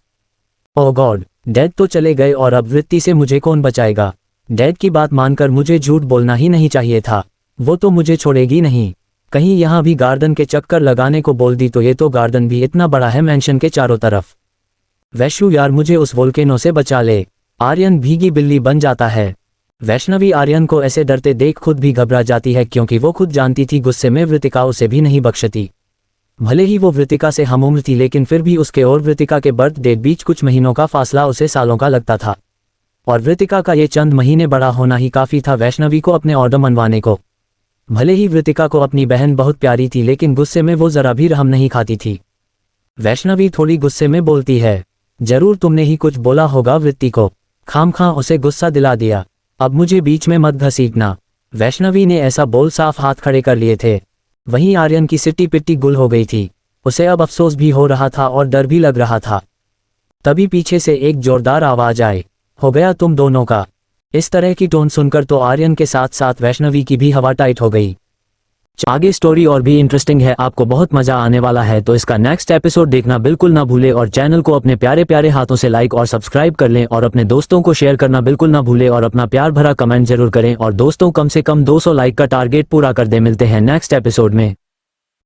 ओह गॉड, डैड तो चले गए और अब वृत्ति से मुझे कौन बचाएगा? डैड की बात मानकर मुझे झूठ बोलना ही नहीं चाहिए था। वो तो मुझे छोड़ेगी नहीं। कहीं यहाँ भी गार्डन के चक्कर लगाने को बोल दी तो ये तो गार्डन भी इतना बड़ा है मैंशन के चारों तरफ। वैशु यार, मुझे उस वोल्केनो से बचा ले। आर्यन भीगी बिल्ली बन जाता है। वैष्णवी आर्यन को ऐसे डरते देख खुद भी घबरा जाती है, क्योंकि वो खुद जानती थी गुस्से में वृत्तिका उसे भी नहीं बख्शती। भले ही वो वृत्तिका से हमउम्र थी, लेकिन फिर भी उसके और वृत्तिका के बर्थ डेट बीच कुछ महीनों का फासला उसे सालों का लगता था, और वृत्तिका का ये चंद महीने बड़ा होना ही काफी था वैष्णवी को अपने ऑर्डर मनवाने को। भले ही वृत्तिका को अपनी बहन बहुत प्यारी थी, लेकिन गुस्से में वो जरा भी रहम नहीं खाती थी। वैष्णवी थोड़ी गुस्से में बोलती है, जरूर तुमने ही कुछ बोला होगा वृत्ति को, खामखां उसे गुस्सा दिला दिया। अब मुझे बीच में मत घसीटना। वैष्णवी ने ऐसा बोल साफ हाथ खड़े कर लिए थे। वहीं आर्यन की सिट्टी पिट्टी गुल हो गई थी। उसे अब अफसोस भी हो रहा था और डर भी लग रहा था। तभी पीछे से एक जोरदार आवाज आए, हो गया तुम दोनों का। इस तरह की टोन सुनकर तो आर्यन के साथ साथ वैष्णवी की भी हवा टाइट हो गई। आगे स्टोरी और भी इंटरेस्टिंग है, आपको बहुत मजा आने वाला है, तो इसका नेक्स्ट एपिसोड देखना बिल्कुल ना भूले, और चैनल को अपने प्यारे प्यारे हाथों से लाइक और सब्सक्राइब कर लें, और अपने दोस्तों को शेयर करना बिल्कुल ना भूले, और अपना प्यार भरा कमेंट जरूर करें। और दोस्तों, कम से कम 200 लाइक का टारगेट पूरा कर दे। मिलते हैं नेक्स्ट एपिसोड में।